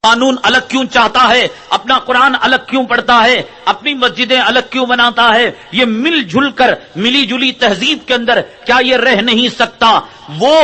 قانون الگ کیوں چاہتا ہے، اپنا قرآن الگ کیوں پڑھتا ہے، اپنی مسجدیں الگ کیوں بناتا ہے؟ یہ مل جل کر ملی جلی تہذیب کے اندر کیا یہ رہ نہیں سکتا؟ وہ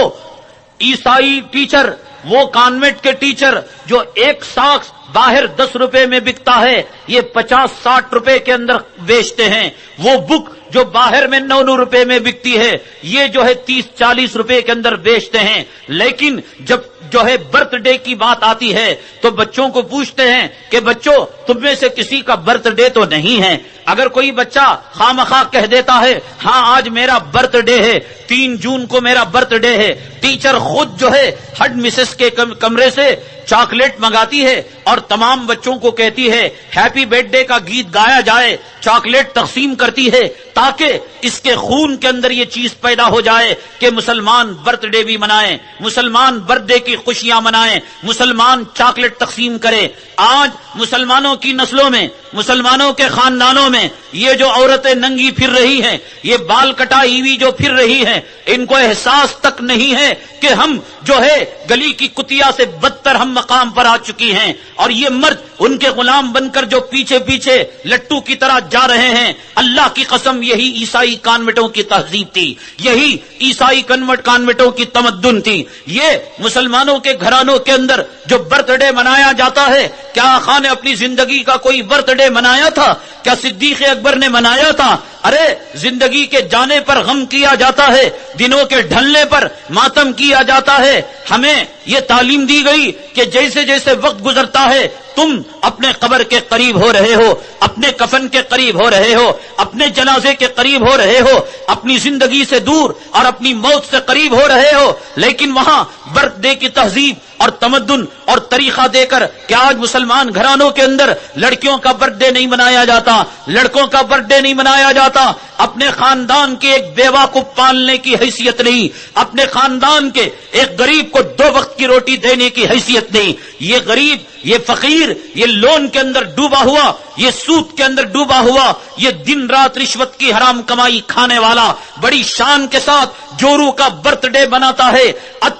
عیسائی ٹیچر، وہ کانوینٹ کے ٹیچر جو ایک ساکس باہر 10 روپے میں بکتا ہے، یہ 50-60 روپے کے اندر بیچتے ہیں۔ وہ بک جو باہر میں 9 روپے میں بکتی ہے، یہ جو ہے 30-40 روپے کے اندر بیچتے ہیں۔ لیکن جب جو ہے برتھ ڈے کی بات آتی ہے تو بچوں کو پوچھتے ہیں کہ بچوں تم میں سے کسی کا برتھ ڈے تو نہیں ہے؟ اگر کوئی بچہ خامخواہ کہہ دیتا ہے ہاں آج میرا برتھ ڈے ہے، 3 جون کو میرا برتھ ڈے ہے، ٹیچر خود جو ہے ہیڈ مسز کے کمرے سے چاکلیٹ منگاتی ہے اور تمام بچوں کو کہتی ہے ہیپی برتھ ڈے کا گیت گایا جائے، چاکلیٹ تقسیم کرتی ہے تاکہ اس کے خون کے اندر یہ چیز پیدا ہو جائے کہ مسلمان برتھ ڈے بھی منائیں، مسلمان برتھ ڈے کی خوشیاں منائیں، مسلمان چاکلیٹ تقسیم کرے۔ آج مسلمانوں کی نسلوں میں، مسلمانوں کے خاندانوں میں یہ جو عورتیں ننگی پھر رہی ہیں، یہ بال کٹائی ہوئی جو پھر رہی ہیں، ان کو احساس تک نہیں ہے کہ ہم جو ہے گلی کی کتیا سے بدتر ہم مقام پر آ چکی ہیں، اور یہ مرد ان کے غلام بن کر جو پیچھے پیچھے لٹو کی طرح جا رہے ہیں۔ اللہ کی قسم یہی عیسائی کانوینٹوں کی تہذیب تھی، یہی عیسائی کانوینٹوں کی تمدن تھی۔ یہ مسلمانوں کے گھرانوں کے اندر جو برتھ ڈے منایا جاتا ہے، کیا آقا نے اپنی زندگی کا کوئی برتھ ڈے منایا تھا؟ کیا صدیق اکبر نے منایا تھا؟ ارے زندگی کے جانے پر غم کیا جاتا ہے، دنوں کے ڈھلنے پر ماتم کیا جاتا ہے۔ ہمیں یہ تعلیم دی گئی کہ جیسے جیسے وقت گزرتا ہے تم اپنے قبر کے قریب ہو رہے ہو، اپنے کفن کے قریب ہو رہے ہو، اپنے جنازے کے قریب ہو رہے ہو، اپنی زندگی سے دور اور اپنی موت سے قریب ہو رہے ہو۔ لیکن وہاں برتھ ڈے کی تہذیب اور تمدن اور طریقہ دے کر کیا آج مسلمان گھرانوں کے اندر لڑکیوں کا برتھ ڈے نہیں منایا جاتا، لڑکوں کا برتھ ڈے نہیں منایا جاتا؟ اپنے خاندان کے ایک بیوہ کو پالنے کی حیثیت نہیں، اپنے خاندان کے ایک غریب کو 2 وقت کی روٹی دینے کی حیثیت نہیں۔ یہ غریب، یہ فقیر، یہ لون کے اندر ڈوبا ہوا، یہ سود کے اندر ڈوبا ہوا، یہ دن رات رشوت کی حرام کمائی کھانے والا بڑی شان کے ساتھ جورو کا برتھ ڈے بناتا ہے،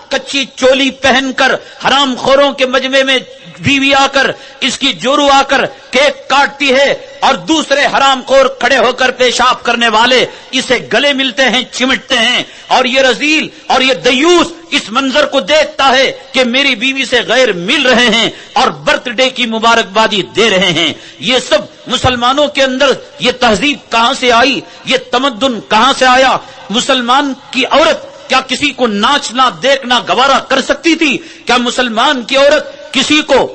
کچی چولی پہن کر حرام خوروں کے مجمع میں بیوی آ کر، اس کی جورو آ کر کیک کاٹتی ہے، اور دوسرے حرام خور کھڑے ہو کر پیشاب کرنے والے اسے گلے ملتے ہیں، چمٹتے ہیں، اور یہ رذیل اور یہ دیوس اس منظر کو دیکھتا ہے کہ میری بیوی سے غیر مل رہے ہیں اور برتھ ڈے کی مبارکبادی دے رہے ہیں۔ یہ سب مسلمانوں کے اندر یہ تہذیب کہاں سے آئی؟ یہ تمدن کہاں سے آیا؟ مسلمان کی عورت کیا کسی کو ناچنا دیکھنا گوارا کر سکتی تھی؟ کیا مسلمان کی عورت کسی کو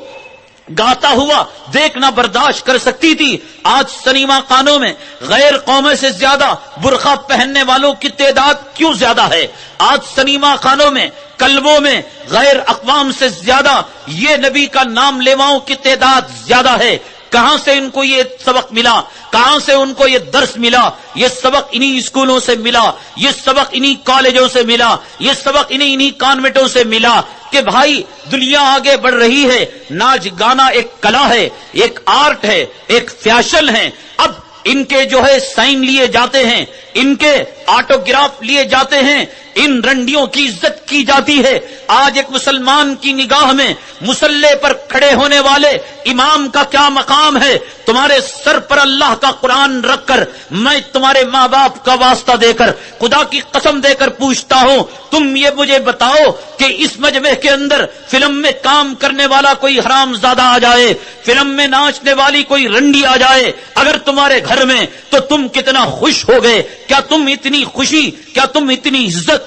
گاتا ہوا دیکھنا برداشت کر سکتی تھی؟ آج سنیما خانوں میں غیر قوموں سے زیادہ برقع پہننے والوں کی تعداد کیوں زیادہ ہے؟ آج سنیما خانوں میں، کلبوں میں غیر اقوام سے زیادہ یہ نبی کا نام لیواؤں کی تعداد زیادہ ہے۔ کہاں سے ان کو یہ سبق ملا؟ کہاں سے ان کو یہ درس ملا؟ یہ سبق انہی اسکولوں سے ملا، یہ سبق انہی کالجوں سے ملا، یہ سبق انہی کانوینٹوں سے ملا کہ بھائی دنیا آگے بڑھ رہی ہے، ناچ گانا ایک کلا ہے، ایک آرٹ ہے، ایک فیشن ہے۔ اب ان کے جو ہے سائن لیے جاتے ہیں، ان کے آٹوگراف لیے جاتے ہیں، ان رنڈیوں کی عزت کی جاتی ہے۔ آج ایک مسلمان کی نگاہ میں مصلی پر کھڑے ہونے والے امام کا کیا مقام ہے؟ تمہارے سر پر اللہ کا قرآن رکھ کر میں تمہارے ماں باپ کا واسطہ دے کر، خدا کی قسم دے کر پوچھتا ہوں، تم یہ مجھے بتاؤ کہ اس مجمع کے اندر فلم میں کام کرنے والا کوئی حرام زادہ آ جائے، فلم میں ناچنے والی کوئی رنڈی آ جائے اگر تمہارے گھر میں، تو تم کتنا خوش ہو گئے؟ کیا تم اتنی خوشی، کیا تم اتنی عزت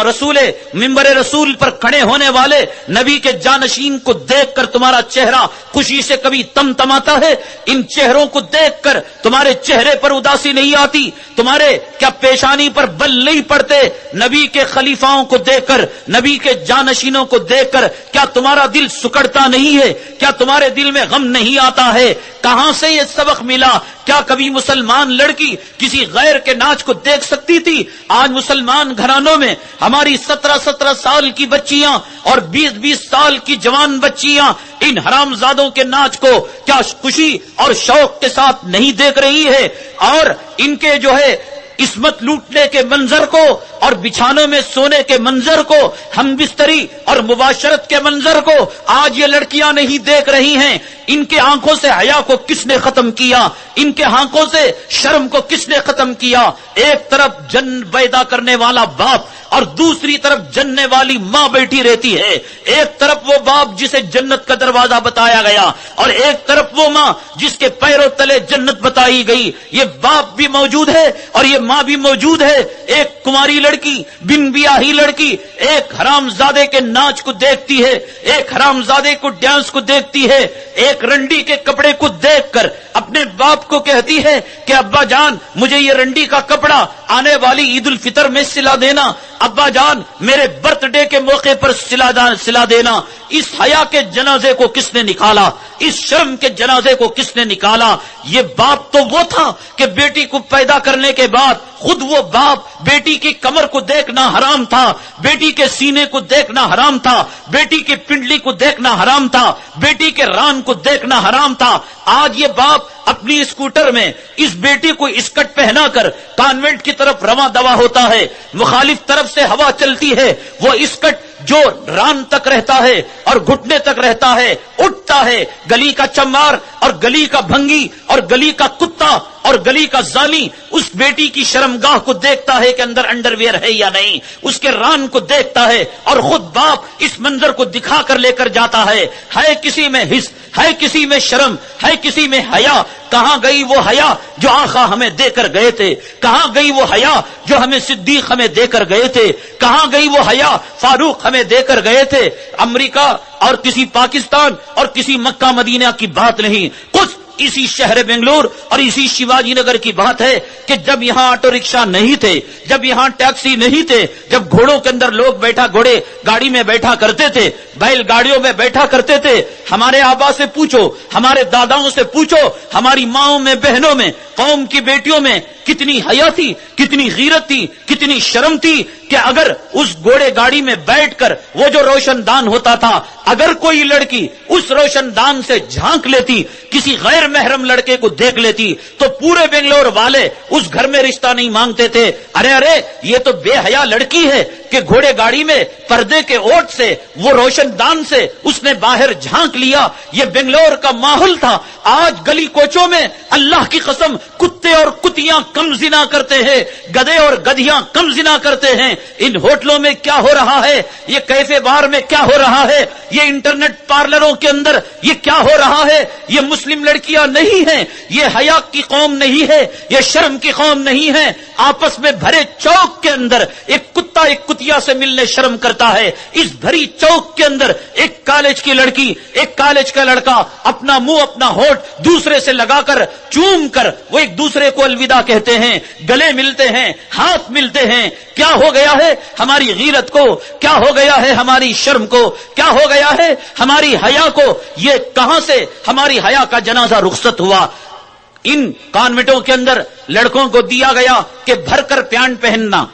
رسول منبر رسول پر کھڑے ہونے والے نبی کے جانشین کو دیکھ کر تمہارا چہرہ خوشی سے کبھی تمتماتا ہے؟ ان چہروں کو دیکھ کر تمہارے چہرے پر اداسی نہیں آتی؟ تمہارے کیا پیشانی پر بل نہیں پڑتے؟ نبی کے خلیفاؤں کو دیکھ کر، نبی کے جانشینوں کو دیکھ کر کیا تمہارا دل سکڑتا نہیں ہے؟ کیا تمہارے دل میں غم نہیں آتا ہے؟ کہاں سے یہ سبق ملا؟ کیا کبھی مسلمان لڑکی کسی غیر کے ناچ کو دیکھ سکتی تھی؟ آج مسلمان گھرانوں میں ہماری 17 سال کی بچیاں اور 20 سال کی جوان بچیاں ان حرام زادوں کے ناچ کو کیا خوشی اور شوق کے ساتھ نہیں دیکھ رہی ہے؟ اور ان کے جو ہے عصمت لوٹنے کے منظر کو اور بچھانوں میں سونے کے منظر کو، ہم بستری اور مباشرت کے منظر کو آج یہ لڑکیاں نہیں دیکھ رہی ہیں۔ ان کے آنکھوں سے حیا کو کس نے ختم کیا؟ ان کے آنکھوں سے شرم کو کس نے ختم کیا؟ ایک طرف جن پیدا کرنے والا باپ اور دوسری طرف جننے والی ماں بیٹھی رہتی ہے۔ ایک طرف وہ باپ جسے جنت کا دروازہ بتایا گیا اور ایک طرف وہ ماں جس کے پیروں تلے جنت بتائی گئی۔ یہ باپ بھی موجود ہے اور یہ ماں بھی موجود ہے۔ ایک کماری لڑکی، بن بیاہی لڑکی ایک حرام زادے کے ناچ کو دیکھتی ہے، ایک حرام زادے کو ڈانس کو دیکھتی ہے، ایک رنڈی کے کپڑے کو دیکھ کر اپنے باپ کو کہتی ہے کہ ابا جان مجھے یہ رنڈی کا کپڑا آنے والی عید الفطر میں سلا دینا، ابا جان میرے برتھ ڈے کے موقع پر سلا دینا۔ اس حیا کے جنازے کو کس نے نکالا؟ اس شرم کے جنازے کو کس نے نکالا؟ یہ باپ تو وہ تھا کہ بیٹی کو پیدا کرنے کے بعد خود وہ باپ بیٹی کی کمر کو دیکھنا حرام تھا، بیٹی کے سینے کو دیکھنا حرام تھا، بیٹی کی پنڈلی کو دیکھنا حرام تھا، بیٹی کے ران کو دیکھنا حرام تھا۔ آج یہ باپ اپنی اسکوٹر میں اس بیٹی کو اسکرٹ پہنا کر کانوینٹ کی طرف رواں دوا ہوتا ہے، مخالف طرف سے ہوا چلتی ہے، وہ اسکرٹ جو ران تک رہتا ہے اور گھٹنے تک رہتا ہے اٹھتا ہے، گلی کا چمار اور گلی کا بھنگی اور گلی کا کتا اور گلی کا زانی اس بیٹی کی شرمگاہ کو دیکھتا ہے کہ اندر انڈر ویئر ہے یا نہیں، اس کے ران کو دیکھتا ہے اور خود باپ اس منظر کو دکھا کر لے کر جاتا ہے۔ ہے کسی میں حس، ہے کسی میں شرم، ہے کسی میں حیا؟ کہاں گئی وہ حیا جو آقا ہمیں دے کر گئے تھے؟ کہاں گئی وہ حیا جو ہمیں صدیق ہمیں دے کر گئے تھے؟ کہاں گئی وہ حیا فاروق ہمیں دے کر گئے تھے؟ امریکہ اور کسی پاکستان اور کسی مکہ مدینہ کی بات نہیں، کچھ اسی شہر بنگلور اور اسی شیواجی نگر کی بات ہے کہ جب یہاں آٹو رکشا نہیں تھے، جب یہاں ٹیکسی نہیں تھے، جب گھوڑوں کے اندر لوگ گھوڑے گاڑی میں بیٹھا کرتے تھے، بیل گاڑیوں میں بیٹھا کرتے تھے، ہمارے آبا سے پوچھو، ہمارے داداؤں سے پوچھو، ہماری ماؤں میں، بہنوں میں، قوم کی بیٹیوں میں کتنی حیا تھی، کتنی غیرت تھی، کتنی شرم تھی کہ اگر اس گھوڑے گاڑی میں بیٹھ کر وہ جو روشن دان ہوتا تھا، اگر کوئی لڑکی اس روشن دان سے جھانک لیتی، کسی غیر محرم لڑکے کو دیکھ لیتی، تو پورے بنگلور والے اس گھر میں رشتہ نہیں مانگتے تھے۔ ارے یہ تو بے حیا لڑکی ہے کہ گھوڑے گاڑی میں پردے کے اوٹ سے، وہ روشن دان سے اس نے باہر جھانک لیا۔ یہ بنگلور کا ماحول تھا۔ آج گلی کوچوں میں اللہ کی قسم کتے اور کتیاں کم زنا کرتے ہیں، گدھے اور گدھیاں کم زنا کرتے ہیں۔ ان ہوٹلوں میں کیا ہو رہا ہے، یہ کیفے بار میں کیا ہو رہا ہے، یہ انٹرنیٹ پارلروں کے اندر یہ کیا ہو رہا ہے، یہ مسلم لڑکیاں نہیں ہیں، یہ حیا کی قوم نہیں ہے، یہ شرم کی قوم نہیں ہے۔ آپس میں بھرے چوک کے اندر ایک کتا ایک کتیا سے ملنے شرم کرتا ہے، اس بھری چوک کے اندر ایک کالج کی لڑکی، ایک کالج کا لڑکا اپنا منہ، اپنا ہونٹ دوسرے سے لگا کر چوم کر وہ ایک دوسرے کو الوداع کہتے ہیں، گلے ملتے ہیں، ہاتھ ملتے ہیں۔ کیا ہو گیا ہے ہماری غیرت کو؟ کیا ہو گیا ہے ہماری شرم کو؟ کیا ہو گیا ہے ہماری حیا کو؟ یہ کہاں سے ہماری حیا کا جنازہ رخصت ہوا؟ ان کانوینٹوں کے اندر لڑکوں کو دیا گیا کہ بھر کر پینٹ پہننا،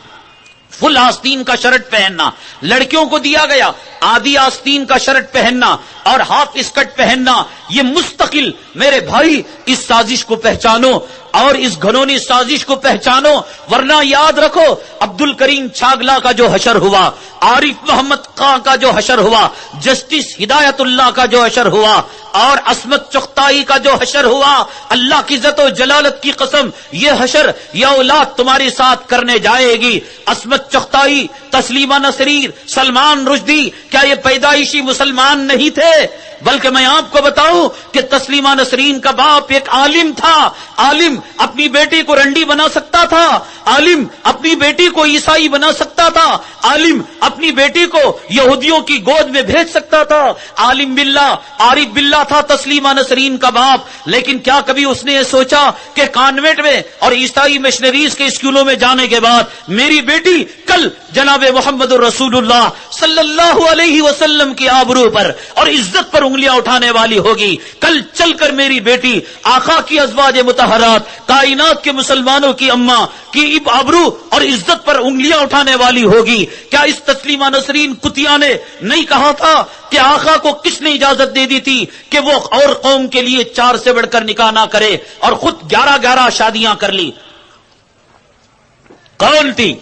فل آستین کا شرٹ پہننا، لڑکیوں کو دیا گیا آدھی آستین کا شرٹ پہننا اور ہاف اسکرٹ پہننا۔ یہ مستقل میرے بھائی اس سازش کو پہچانو اور اس گھنونی سازش کو پہچانو، ورنہ یاد رکھو عبد الکریم چھاگلا کا جو حشر ہوا، عارف محمد خان کا جو حشر ہوا، جسٹس ہدایت اللہ کا جو حشر ہوا اور عصمت چغتائی کا جو حشر ہوا، اللہ کی عزت و جلالت کی قسم یہ حشر یہ اولاد تمہارے ساتھ کرنے جائے گی۔ عصمت چغتائی، تسلیمہ نسرین، سلمان رشدی کیا یہ پیدائشی مسلمان نہیں تھے؟ بلکہ میں آپ کو بتاؤں کہ تسلیمہ نسرین کا باپ ایک عالم تھا۔ عالم اپنی بیٹی کو رنڈی بنا سکتا تھا، عالم اپنی بیٹی کو عیسائی بنا سکتا تھا، عالم اپنی بیٹی کو یہودیوں کی گود میں بھیج سکتا تھا۔ عالم باللہ، عارف باللہ تھا تسلیمہ نسرین کا باپ، لیکن کیا کبھی اس نے یہ سوچا کہ کانوینٹ میں اور عیسائی مشنریز کے اسکولوں میں جانے کے بعد میری بیٹی کل جناب محمد رسول اللہ صلی اللہ علیہ وسلم کی آبرو پر اور عزت پر انگلیاں اٹھانے والی ہوگی؟ کل چل کر میری بیٹی آقا کی ازواج مطہرات، کائنات کے مسلمانوں کی اماں کی آبرو اور عزت پر انگلیاں اٹھانے والی ہوگی؟ کیا اس تسلیمہ نسرین کتیا نے نہیں کہا تھا کہ آقا کو کس نے اجازت دے دی تھی کہ وہ اور قوم کے لیے 4 سے بڑھ کر نکاح نہ کرے اور خود 11 شادیاں کر لی؟ کون تھی؟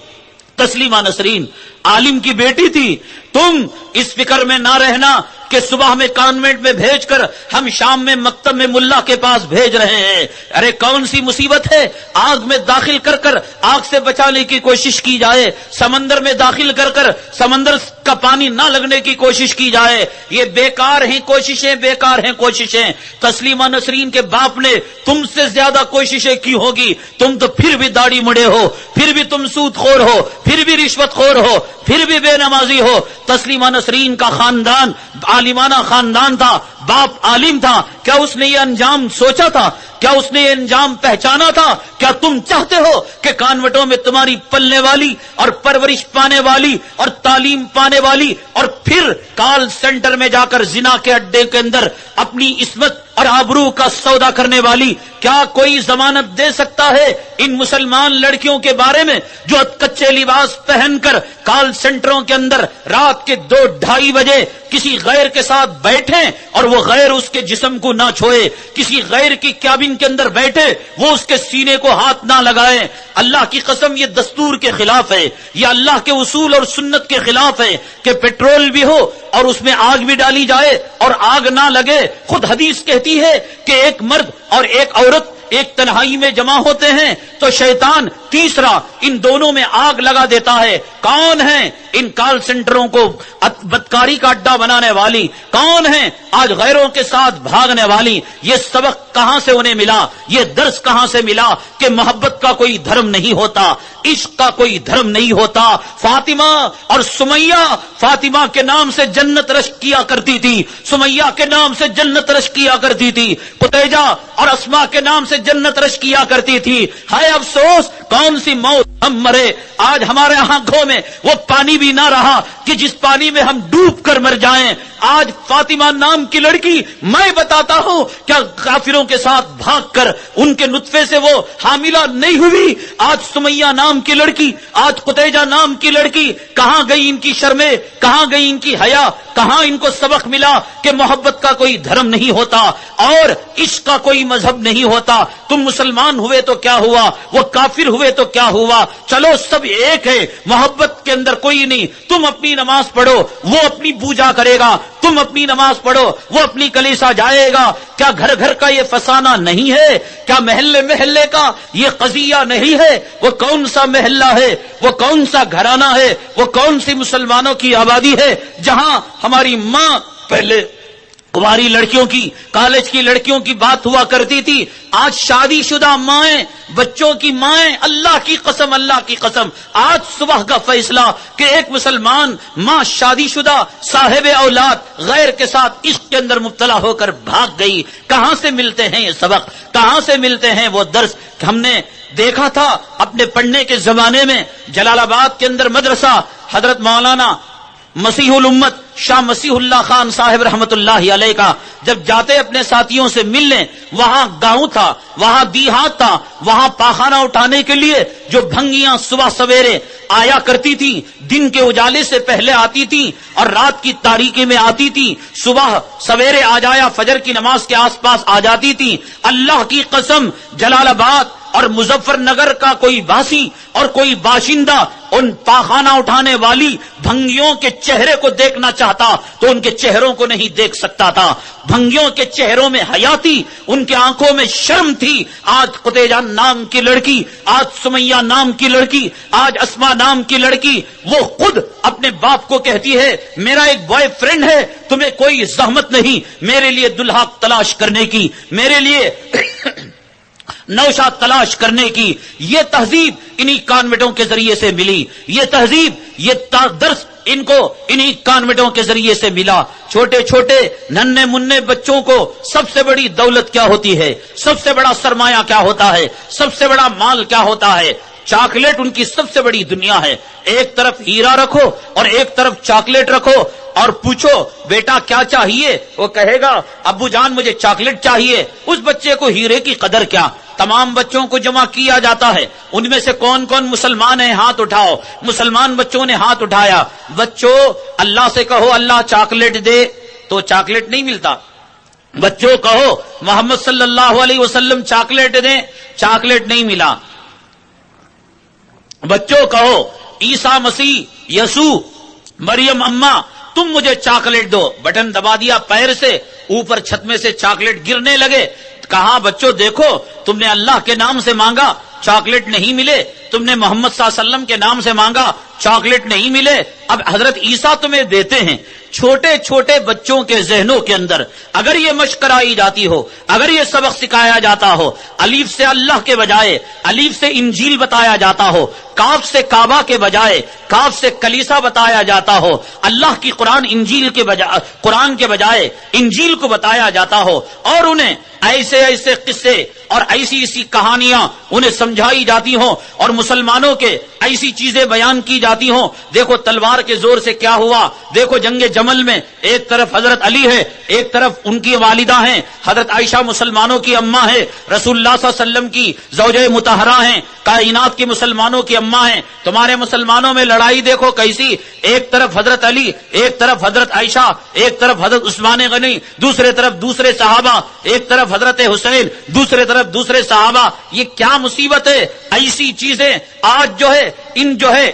تسلیمہ نسرین، عالم کی بیٹی تھی. تم اس فکر میں نہ رہنا کہ صبح میں کانوینٹ میں بھیج کر ہم شام میں مکتب میں ملا کے پاس بھیج رہے ہیں. ارے کون سی مصیبت ہے؟ آگ میں داخل کر کر آگ سے بچانے کی کوشش کی جائے، سمندر میں داخل کر کر سمندر کا پانی نہ لگنے کی کوشش کی جائے. یہ بیکار ہیں کوششیں، بیکار ہیں کوششیں. تسلیمہ نسرین کے باپ نے تم سے زیادہ کوششیں کی ہوگی. تم تو پھر بھی داڑھی مڑے ہو، پھر بھی تم سود خور ہو، پھر بھی رشوت خور ہو، پھر بھی بے نمازی ہو. تسلیمہ نسرین کا خاندان عالمانہ خاندان تھا، باپ عالم تھا. کیا اس نے یہ انجام سوچا تھا؟ کیا اس نے یہ انجام پہچانا تھا؟ کیا تم چاہتے ہو کہ کانوٹوں میں تمہاری پلنے والی اور پرورش پانے والی اور تعلیم پانے والی اور پھر کال سینٹر میں جا کر زنا کے اڈے کے اندر اپنی عصمت اور آبرو کا سودا کرنے والی، کیا کوئی ضمانت دے سکتا ہے ان مسلمان لڑکیوں کے بارے میں جو کچے لباس پہن کر کال سینٹروں کے اندر رات کے 2-2:30 بجے کسی غیر کے ساتھ بیٹھیں اور وہ غیر اس کے جسم کو نہ چھوئے، کسی غیر کی کیبن کے اندر بیٹھے وہ اس کے سینے کو ہاتھ نہ لگائیں؟ اللہ کی قسم یہ دستور کے خلاف ہے، یہ اللہ کے اصول اور سنت کے خلاف ہے کہ پیٹرول بھی ہو اور اس میں آگ بھی ڈالی جائے اور آگ نہ لگے. خود حدیث کہتی ہے کہ ایک مرد اور ایک عورت ایک تنہائی میں جمع ہوتے ہیں تو شیطان تیسرا ان دونوں میں آگ لگا دیتا ہے. کون ہیں ان کال سینٹروں کو بدکاری کا اڈا بنانے والی؟ کون ہیں آج غیروں کے ساتھ بھاگنے والی؟ یہ سبق کہاں سے انہیں ملا؟ یہ درس کہاں سے ملا کہ محبت کا کوئی دھرم نہیں ہوتا، عشق کا کوئی دھرم نہیں ہوتا؟ فاطمہ اور سمیہ فاطمہ کے نام سے جنت رشک کیا کرتی تھی، سمیہ کے نام سے جنت رشک کیا کرتی تھی، قتیجہ اور اسماء کے نام سے جنت رشک کیا کرتی تھی. ہائے افسوس، کون سی موت ہم مرے. آج ہمارے آنکھوں میں وہ پانی بھی نہ رہا کہ جس پانی میں ہم ڈوب کر مر جائیں. آج فاطمہ نام کی لڑکی، میں بتاتا ہوں، کیا کافروں کے ساتھ بھاگ کر ان کے نطفے سے وہ حاملہ نہیں ہوئی؟ آج سمیہ نام کی لڑکی، آج قتیجہ نام کی لڑکی، کہاں گئی ان کی شرمیں؟ کہاں گئی ان کی حیا؟ کہاں ان کو سبق ملا کہ محبت کا کوئی دھرم نہیں ہوتا اور عشق کا کوئی مذہب نہیں ہوتا؟ تم مسلمان ہوئے تو کیا ہوا، وہ کافر ہوئے تو کیا ہوا؟ چلو سب ایک ہے، محبت کے اندر کوئی نہیں. تم اپنی نماز پڑھو، وہ اپنی پوجا کرے گا، تم اپنی نماز پڑھو، وہ اپنی کلیسا جائے گا. کیا گھر گھر کا یہ فسانہ نہیں ہے؟ کیا محلے محلے کا یہ قضیہ نہیں ہے؟ وہ کون سا محلہ ہے، وہ کون سا گھرانہ ہے، وہ کون سی مسلمانوں کی آبادی ہے جہاں ہماری ماں پہلے کماری لڑکیوں کی، کالج کی لڑکیوں کی بات ہوا کرتی تھی، آج شادی شدہ مائیں، بچوں کی مائیں، اللہ کی قسم، اللہ کی قسم، آج صبح کا فیصلہ کہ ایک مسلمان ماں شادی شدہ صاحب اولاد غیر کے ساتھ عشق کے اندر مبتلا ہو کر بھاگ گئی. کہاں سے ملتے ہیں یہ سبق؟ کہاں سے ملتے ہیں وہ درس؟ ہم نے دیکھا تھا اپنے پڑھنے کے زمانے میں جلال آباد کے اندر مدرسہ حضرت مولانا مسیح الامت شاہ مسیح اللہ خان صاحب رحمت اللہ علیہ کا، جب جاتے اپنے ساتھیوں سے ملنے، وہاں گاؤں تھا، وہاں دیہات تھا، وہاں پاخانہ اٹھانے کے لیے جو بھنگیاں صبح سویرے آیا کرتی تھی، دن کے اجالے سے پہلے آتی تھی اور رات کی تاریکی میں آتی تھی، صبح سویرے آ جایا فجر کی نماز کے آس پاس آ جاتی تھی. اللہ کی قسم جلال آباد اور مظفر نگر کا کوئی باسی اور کوئی باشندہ ان پاخانہ اٹھانے والی بھنگیوں کے چہرے کو دیکھنا چاہتا تو ان کے چہروں کو نہیں دیکھ سکتا تھا. بھنگیوں کے چہروں میں حیا تھی، ان کے آنکھوں میں شرم تھی. آج قتیجہ نام کی لڑکی، آج سمیہ نام کی لڑکی، آج اسماء نام کی لڑکی، وہ خود اپنے باپ کو کہتی ہے میرا ایک بوائے فرینڈ ہے، تمہیں کوئی زحمت نہیں میرے لیے دلہا تلاش کرنے کی، میرے لیے نوشا تلاش کرنے کی. یہ تہذیب انہی کانوینٹوں کے ذریعے سے ملی، یہ تہذیب، یہ درس ان کو انہی کانوینٹوں کے ذریعے سے ملا. چھوٹے چھوٹے ننھے منھے بچوں کو سب سے بڑی دولت کیا ہوتی ہے، سب سے بڑا سرمایہ کیا ہوتا ہے، سب سے بڑا مال کیا ہوتا ہے؟ چاکلیٹ ان کی سب سے بڑی دنیا ہے. ایک طرف ہیرا رکھو اور ایک طرف چاکلیٹ رکھو اور پوچھو بیٹا کیا چاہیے، وہ کہے گا ابو جان مجھے چاکلیٹ چاہیے. اس بچے کو ہیرے کی قدر کیا؟ تمام بچوں کو جمع کیا جاتا ہے، ان میں سے کون کون مسلمان ہیں ہاتھ اٹھاؤ. مسلمان بچوں نے ہاتھ اٹھایا. بچوں اللہ سے کہو اللہ چاکلیٹ دے، تو چاکلیٹ نہیں ملتا. بچوں کہو محمد صلی اللہ علیہ وسلم چاکلیٹ دیں، چاکلیٹ نہیں ملا. بچوں کہو عیسیٰ مسیح، یسوع، مریم اماں تم مجھے چاکلیٹ دو، بٹن دبا دیا پیر سے، اوپر چھت میں سے چاکلیٹ گرنے لگے. کہا بچوں دیکھو تم نے اللہ کے نام سے مانگا چاکلیٹ نہیں ملے، تم نے محمد صلی اللہ علیہ وسلم کے نام سے مانگا چاکلیٹ نہیں ملے، اب حضرت عیسیٰ تمہیں دیتے ہیں. چھوٹے چھوٹے بچوں کے ذہنوں کے اندر اگر یہ مشق کرائی جاتی ہو، اگر یہ سبق سکھایا جاتا ہو، الف سے اللہ کے بجائے الف سے انجیل بتایا جاتا ہو، کاف سے کعبہ کے بجائے کاف سے کلیسا بتایا جاتا ہو، اللہ کی قرآن کے بجائے انجیل کو بتایا جاتا ہو، اور انہیں ایسے ایسے قصے اور ایسی ایسی کہانیاں انہیں سمجھائی جاتی ہوں، اور مسلمانوں کے ایسی چیزیں بیان کی جاتی ہوں. دیکھو تلوار کے زور سے کیا ہوا، دیکھو جنگ جمل میں ایک طرف حضرت علی ہے، ایک طرف ان کی والدہ ہیں حضرت عائشہ مسلمانوں کی اماں ہے، رسول اللہ صلی اللہ علیہ وسلم کی زوجہ مطہرہ ہیں، کائنات کی مسلمانوں کی اماں ہیں. تمہارے مسلمانوں میں لڑائی دیکھو کیسی، ایک طرف حضرت علی، ایک طرف حضرت عائشہ، ایک طرف حضرت عثمان غنی، دوسرے طرف دوسرے صحابہ، ایک طرف حضرت حسین، دوسرے طرف دوسرے صحابہ. یہ کیا مصیبت ہے؟ ایسی چیزیں آج جو ہے ان جو ہے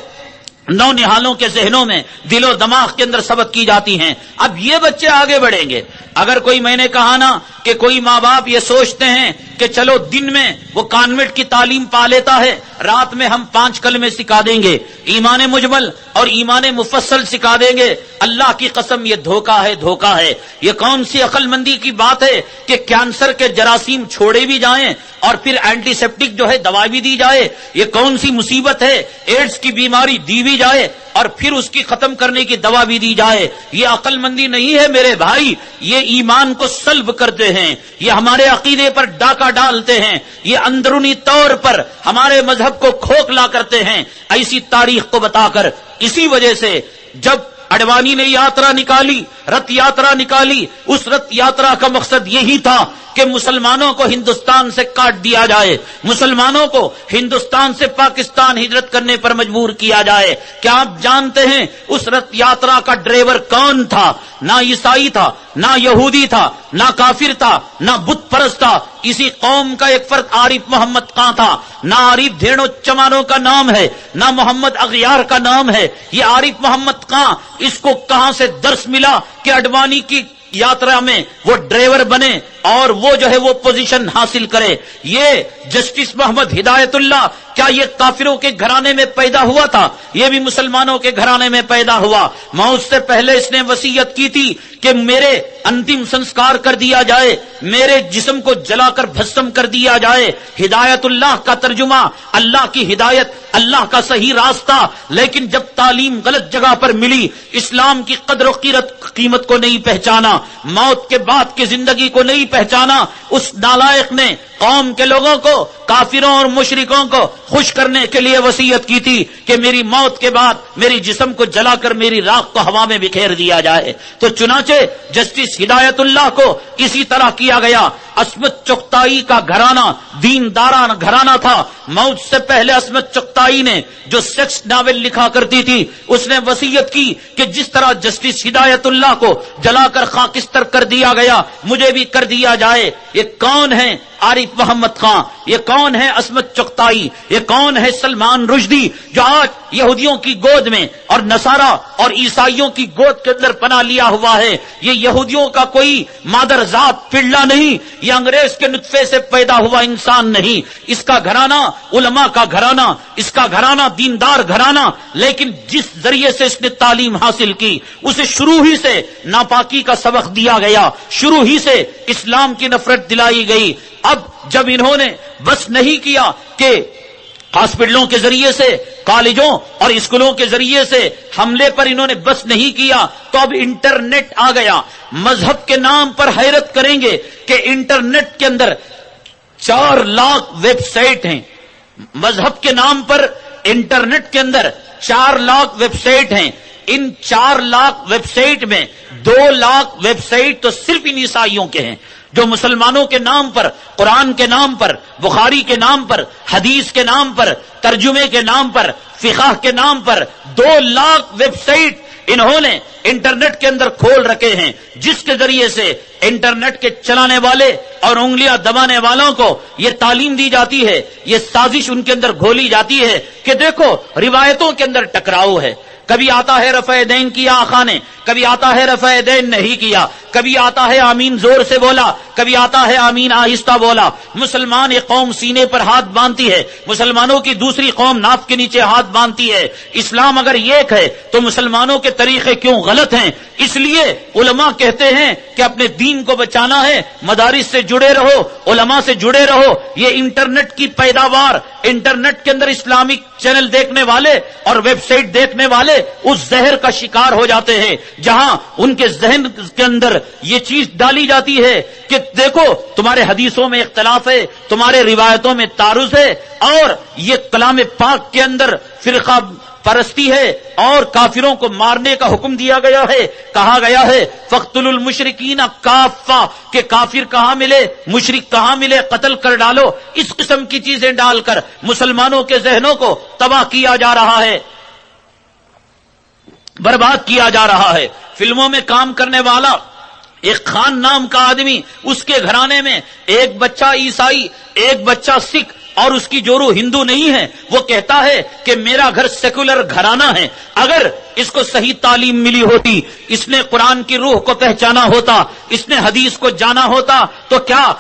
نو نہالوں کے ذہنوں میں دل و دماغ کے اندر سبق کی جاتی ہیں. اب یہ بچے آگے بڑھیں گے. اگر کوئی میں نے کہا نا کہ کوئی ماں باپ یہ سوچتے ہیں کہ چلو دن میں وہ کانوینٹ کی تعلیم پا لیتا ہے، رات میں ہم 5 کلمے سکھا دیں گے، ایمان مجمل اور ایمان مفصل سکھا دیں گے، اللہ کی قسم یہ دھوکہ ہے، دھوکہ ہے. یہ کون سی عقل مندی کی بات ہے کہ کینسر کے جراثیم چھوڑے بھی جائیں اور پھر اینٹی سیپٹک جو ہے دوا بھی دی جائے؟ یہ کون سی مصیبت ہے؟ ایڈز کی بیماری دی بھی جائے اور پھر اس کی ختم کرنے کی دوا بھی دی جائے. یہ عقل مندی نہیں ہے میرے بھائی، یہ ایمان کو سلب کرتے ہیں، یہ ہمارے عقیدے پر ڈاکہ ڈالتے ہیں، یہ اندرونی طور پر ہمارے مذہب کو کھوکھلا کرتے ہیں ایسی تاریخ کو بتا کر. اسی وجہ سے جب اڈوانی نے یاترا نکالی، رتھ یاترا نکالی، اس رتھ یاترا کا مقصد یہی تھا کہ مسلمانوں کو ہندوستان سے کاٹ دیا جائے، مسلمانوں کو ہندوستان سے پاکستان ہجرت کرنے پر مجبور کیا جائے. کیا آپ جانتے ہیں اس رتھ یاترا کا ڈرائیور کون تھا؟ نہ عیسائی تھا، نہ یہودی تھا، نہ کافر تھا، نہ بت پرست تھا. اسی قوم کا ایک فرد عارف محمد خان تھا. نہ عارف دھیڑوں چمانوں کا نام ہے، نہ محمد اغیار کا نام ہے. یہ عارف محمد خان، اس کو کہاں سے درس ملا کہ اڈوانی کی یاترا میں وہ ڈرائیور بنے اور وہ جو ہے وہ پوزیشن حاصل کرے؟ یہ جسٹس محمد ہدایت اللہ کیا یہ کافروں کے گھرانے میں پیدا ہوا تھا؟ یہ بھی مسلمانوں کے گھرانے میں پیدا ہوا. موت سے پہلے اس نے وصیت کی تھی کہ میرے انتم سنسکار کر دیا جائے، میرے جسم کو جلا کر بھسم کر دیا جائے. ہدایت اللہ کا ترجمہ اللہ کی ہدایت، اللہ کا صحیح راستہ. لیکن جب تعلیم غلط جگہ پر ملی، اسلام کی قدر و قیمت کو نہیں پہچانا، موت کے بعد کی زندگی کو نہیں پہچانا، اس نالائق نے قوم کے لوگوں کو، کافروں اور مشرکوں کو خوش کرنے کے لیے وصیت کی تھی کہ میری موت کے بعد میری جسم کو جلا کر میری راکھ کو ہوا میں بکھیر دیا جائے. تو چنانچہ جسٹس ہدایت اللہ کو اسی طرح کیا گیا. عصمت چغتائی کا گھرانہ دیندارانہ گھرانہ تھا. موت سے پہلے عصمت چغتائی نے جو سیکس ناول لکھا کرتی تھی، اس نے وصیت کی کہ جس طرح جسٹس ہدایت اللہ کو جلا کر خاکستر کر دیا گیا، مجھے بھی کر دیا جائے. یہ کون ہے؟ عارف محمد خان. یہ کون ہے؟ عصمت چغتائی. یہ کون ہے؟ سلمان رشدی، جو آج یہودیوں کی گود میں اور نصارہ اور عیسائیوں کی گود کے اندر پناہ لیا ہوا ہے. یہ یہودیوں کا کوئی مادر ذات پڑلا نہیں، یہ انگریز کے نطفے سے پیدا ہوا انسان نہیں. اس کا گھرانہ علماء کا گھرانہ، اس کا گھرانہ دیندار گھرانہ. لیکن جس ذریعے سے اس نے تعلیم حاصل کی، اسے شروع ہی سے ناپاکی کا سبق دیا گیا، شروع ہی سے اسلام کی نفرت دلائی گئی. اب جب انہوں نے بس نہیں کیا کہ ہاسپٹلوں کے ذریعے سے، کالجوں اور اسکولوں کے ذریعے سے حملے پر انہوں نے بس نہیں کیا، تو اب انٹرنیٹ آ گیا. مذہب کے نام پر حیرت کریں گے کہ انٹرنیٹ کے اندر 4 لاکھ ویب سائٹ ہیں. مذہب کے نام پر انٹرنیٹ کے اندر 4 لاکھ ویب سائٹ ہیں. ان 4 لاکھ ویب سائٹ میں 2 لاکھ ویب سائٹ تو صرف ان عیسائیوں کے ہیں، جو مسلمانوں کے نام پر، قرآن کے نام پر، بخاری کے نام پر، حدیث کے نام پر، ترجمے کے نام پر، فقہ کے نام پر 2 لاکھ ویب سائٹ انہوں نے انٹرنیٹ کے اندر کھول رکھے ہیں، جس کے ذریعے سے انٹرنیٹ کے چلانے والے اور انگلیاں دبانے والوں کو یہ تعلیم دی جاتی ہے، یہ سازش ان کے اندر گھولی جاتی ہے کہ دیکھو روایتوں کے اندر ٹکراؤ ہے، کبھی آتا ہے رفع دین کیا آقا نے، کبھی آتا ہے رفع دین نہیں کیا، کبھی آتا ہے آمین زور سے بولا، کبھی آتا ہے آمین آہستہ بولا۔ مسلمان ایک قوم سینے پر ہاتھ باندھتی ہے، مسلمانوں کی دوسری قوم ناف کے نیچے ہاتھ باندھتی ہے۔ اسلام اگر ایک ہے تو مسلمانوں کے طریقے کیوں غلط ہیں؟ اس لیے علماء کہتے ہیں کہ اپنے دین کو بچانا ہے، مدارس سے جڑے رہو، علماء سے جڑے رہو۔ یہ انٹرنیٹ کی پیداوار، انٹرنیٹ کے اندر اسلامک چینل دیکھنے والے اور ویب سائٹ دیکھنے والے اس زہر کا شکار ہو جاتے ہیں، جہاں ان کے ذہن کے اندر یہ چیز ڈالی جاتی ہے کہ دیکھو تمہارے حدیثوں میں اختلاف ہے، تمہارے روایتوں میں تعارض ہے، اور یہ کلام پاک کے اندر فرقہ پرستی ہے اور کافروں کو مارنے کا حکم دیا گیا ہے۔ کہا گیا ہے فَاقْتُلُوا الْمُشْرِكِينَ کافہ، کہ کافر کہاں ملے، مشرک کہاں ملے، قتل کر ڈالو۔ اس قسم کی چیزیں ڈال کر مسلمانوں کے ذہنوں کو تباہ کیا جا رہا ہے، برباد کیا جا رہا ہے۔ فلموں میں کام کرنے والا ایک خان نام کا آدمی، اس کے گھرانے میں ایک بچہ عیسائی، ایک بچہ سکھ اور اس کی جورو ہندو نہیں ہے، وہ کہتا ہے کہ میرا گھر سیکولر گھرانہ ہے۔ اگر اس کو صحیح تعلیم ملی ہوتی، اس نے قرآن کی روح کو پہچانا ہوتا، اس نے حدیث کو جانا ہوتا، تو کیا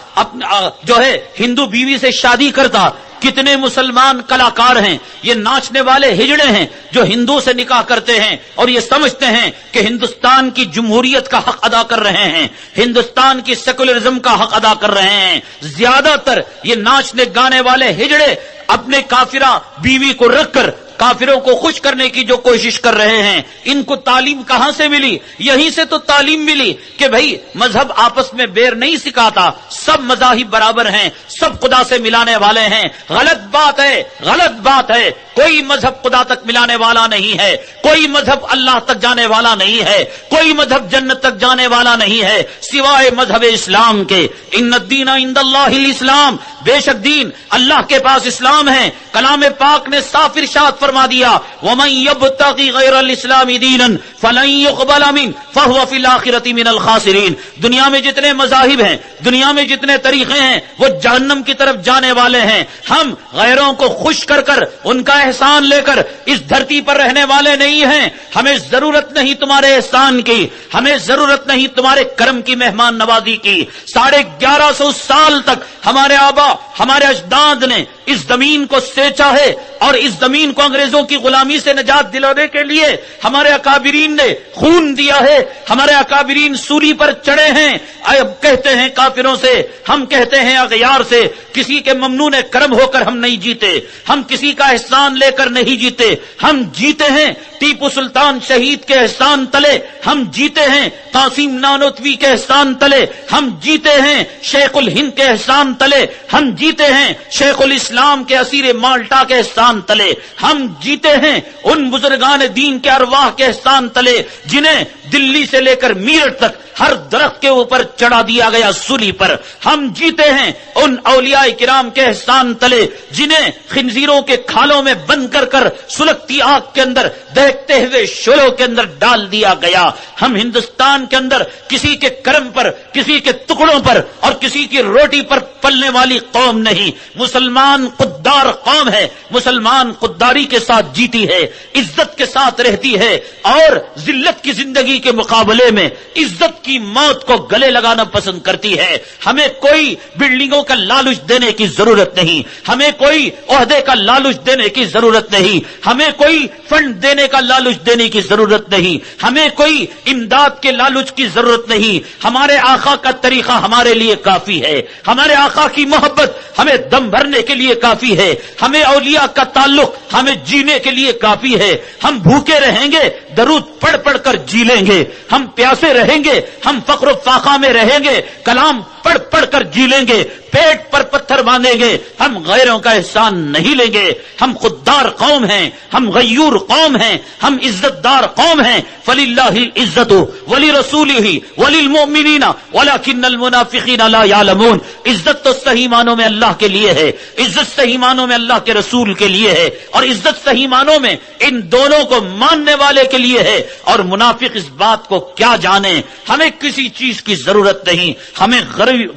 جو ہے ہندو بیوی سے شادی کرتا؟ کتنے مسلمان کلاکار ہیں، یہ ناچنے والے ہجڑے ہیں جو ہندو سے نکاح کرتے ہیں اور یہ سمجھتے ہیں کہ ہندوستان کی جمہوریت کا حق ادا کر رہے ہیں، ہندوستان کی سیکولرزم کا حق ادا کر رہے ہیں۔ زیادہ تر یہ ناچنے گانے والے ہجڑے اپنے کافرہ بیوی کو رکھ کر کافروں کو خوش کرنے کی جو کوشش کر رہے ہیں۔ ان کو تعلیم کہاں سے ملی؟ یہیں سے تو تعلیم ملی کہ بھئی مذہب آپس میں بیر نہیں سکھاتا، سب مذاہب برابر ہیں، سب خدا سے ملانے والے ہیں۔ غلط بات ہے، غلط بات ہے، کوئی مذہب خدا تک ملانے والا نہیں ہے، کوئی مذہب اللہ تک جانے والا نہیں ہے، کوئی مذہب جنت تک جانے والا نہیں ہے سوائے مذہب اسلام کے۔ ان الدین عند اللہ الاسلام، بے شک دین اللہ کے پاس اسلام ہے۔ کلام پاک نے صاف ارشاد فرما دیا وَمَن يَبْتَغِ غَيْرَ الْإِسْلَامِ دِينًا فَلَن يُقْبَلَ مِنْهُ فَهُوَ فِي الْآخِرَةِ مِنَ الْخَاسِرِينَ۔ دنیا میں جتنے مذاہب ہیں، دنیا میں جتنے طریقے ہیں، وہ جہنم کی طرف جانے والے ہیں۔ ہم غیروں کو خوش کر کر ان کا احسان لے کر اس دھرتی پر رہنے والے نہیں ہیں۔ ہمیں ضرورت نہیں تمہارے احسان کی، ہمیں ضرورت نہیں تمہارے کرم کی، مہمان نوازی کی۔ 1150 سال تک ہمارے آبا، ہمارے اجداد نے اس زمین کو سینچا ہے، اور اس زمین کو انگریزوں کی غلامی سے نجات دلانے کے لیے ہمارے اکابرین نے خون دیا ہے، ہمارے اکابرین سولی پر چڑھے ہیں۔ اب کہتے ہیں کافروں سے، ہم کہتے ہیں اغیار سے، کسی کے ممنون کرم ہو کر ہم نہیں جیتے، ہم کسی کا احسان لے کر نہیں جیتے، ہم جیتے ہیں ٹیپو سلطان شہید کے احسان تلے، ہم جیتے ہیں قاسم نانوتوی کے احسان تلے، ہم جیتے ہیں شیخ الہند کے احسان تلے، ہم جیتے ہیں شیخ الاسلام کے اسیر مالٹا کے احسان تلے، ہم جیتے ہیں ان بزرگان دین کے ارواح کے احسان تلے جنہیں دلی سے لے کر میرٹھ تک ہر درخت کے اوپر چڑھا دیا گیا سولی پر، ہم جیتے ہیں ان اولیاء کرام کے احسان تلے جنہیں خنزیروں کے کھالوں میں بند کر کر سلگتی آگ کے اندر، دہتے ہوئے شعلوں کے اندر ڈال دیا گیا۔ ہم ہندوستان کے اندر کسی کے کرم پر، کسی کے ٹکڑوں پر اور کسی کی روٹی پر پلنے والی قوم نہیں، مسلمان خوددار قوم ہے، مسلمان خودداری کے ساتھ جیتی ہے، عزت کے ساتھ رہتی ہے، اور ذلت کی زندگی کے مقابلے میں عزت کی موت کو گلے لگانا پسند کرتی ہے۔ ہمیں کوئی بلڈنگوں کا لالچ دینے کی ضرورت نہیں، ہمیں کوئی عہدے کا لالچ دینے کی ضرورت نہیں، ہمیں کوئی فنڈ دینے کا لالچ دینے کی ضرورت نہیں، ہمیں کوئی امداد کے لالچ کی ضرورت نہیں۔ ہمارے آقا کا طریقہ ہمارے لیے کافی ہے، ہمارے آقا کی محبت ہمیں دم بھرنے کے لیے کافی ہے، ہمیں اولیاء کا تعلق ہمیں جینے کے لیے کافی ہے۔ ہم بھوکے رہیں گے، درود پڑھ پڑھ کر جی لیں گے، ہم پیاسے رہیں گے، ہم فقر و فاقہ میں رہیں گے، کلام پڑھ پڑھ کر جی لیں گے، پیٹ پر پتھر باندھیں گے، ہم غیروں کا احسان نہیں لیں گے۔ ہم خوددار قوم ہیں، ہم غیور قوم ہیں، ہم عزت دار قوم ہیں۔ فللہ العزت ولرسولہ وللمؤمنین ولکن المنافقین لا یعلمون۔ عزت تو صحیح معنوں میں اللہ کے لیے ہے، عزت صحیح معنوں میں اللہ کے رسول کے لیے ہے، اور عزت صحیح معنوں میں ان دونوں کو ماننے والے کے لیے ہے۔ اور منافق اس بات کو کیا جانے، ہمیں کسی چیز کی ضرورت نہیں، ہمیں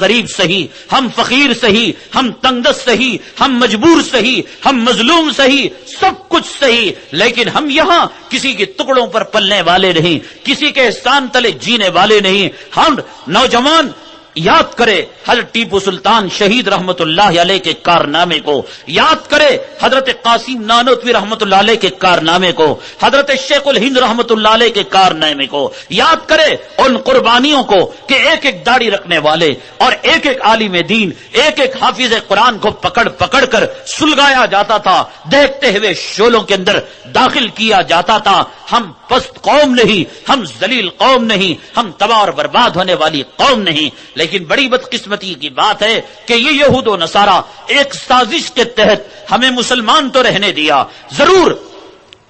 غریب صحیح، ہم فقیر صحیح، ہم تنگدست صحیح، ہم مجبور صحیح، ہم مظلوم صحیح، سب کچھ صحیح، لیکن ہم یہاں کسی کے ٹکڑوں پر پلنے والے نہیں، کسی کے احسان تلے جینے والے نہیں۔ ہم نوجوان یاد کرے حضرت ٹیپو سلطان شہید رحمت اللہ علیہ کے کارنامے کو، یاد کرے حضرت قاسم نانوتوی رحمت اللہ علیہ کے کارنامے کو، حضرت شیخ الہند رحمت اللہ علیہ کے کارنامے کو، یاد کرے ان قربانیوں کو کہ ایک ایک داڑھی رکھنے والے اور ایک ایک عالم دین، ایک ایک حافظ قرآن کو پکڑ پکڑ کر سلگایا جاتا تھا، دیکھتے ہوئے شولوں کے اندر داخل کیا جاتا تھا۔ ہم پست قوم نہیں، ہم ذلیل قوم نہیں، ہم تباہ اور برباد ہونے والی قوم نہیں، لیکن بڑی بدقسمتی کی بات ہے کہ یہ یہود و نصارہ ایک سازش کے تحت ہمیں مسلمان تو رہنے دیا، ضرور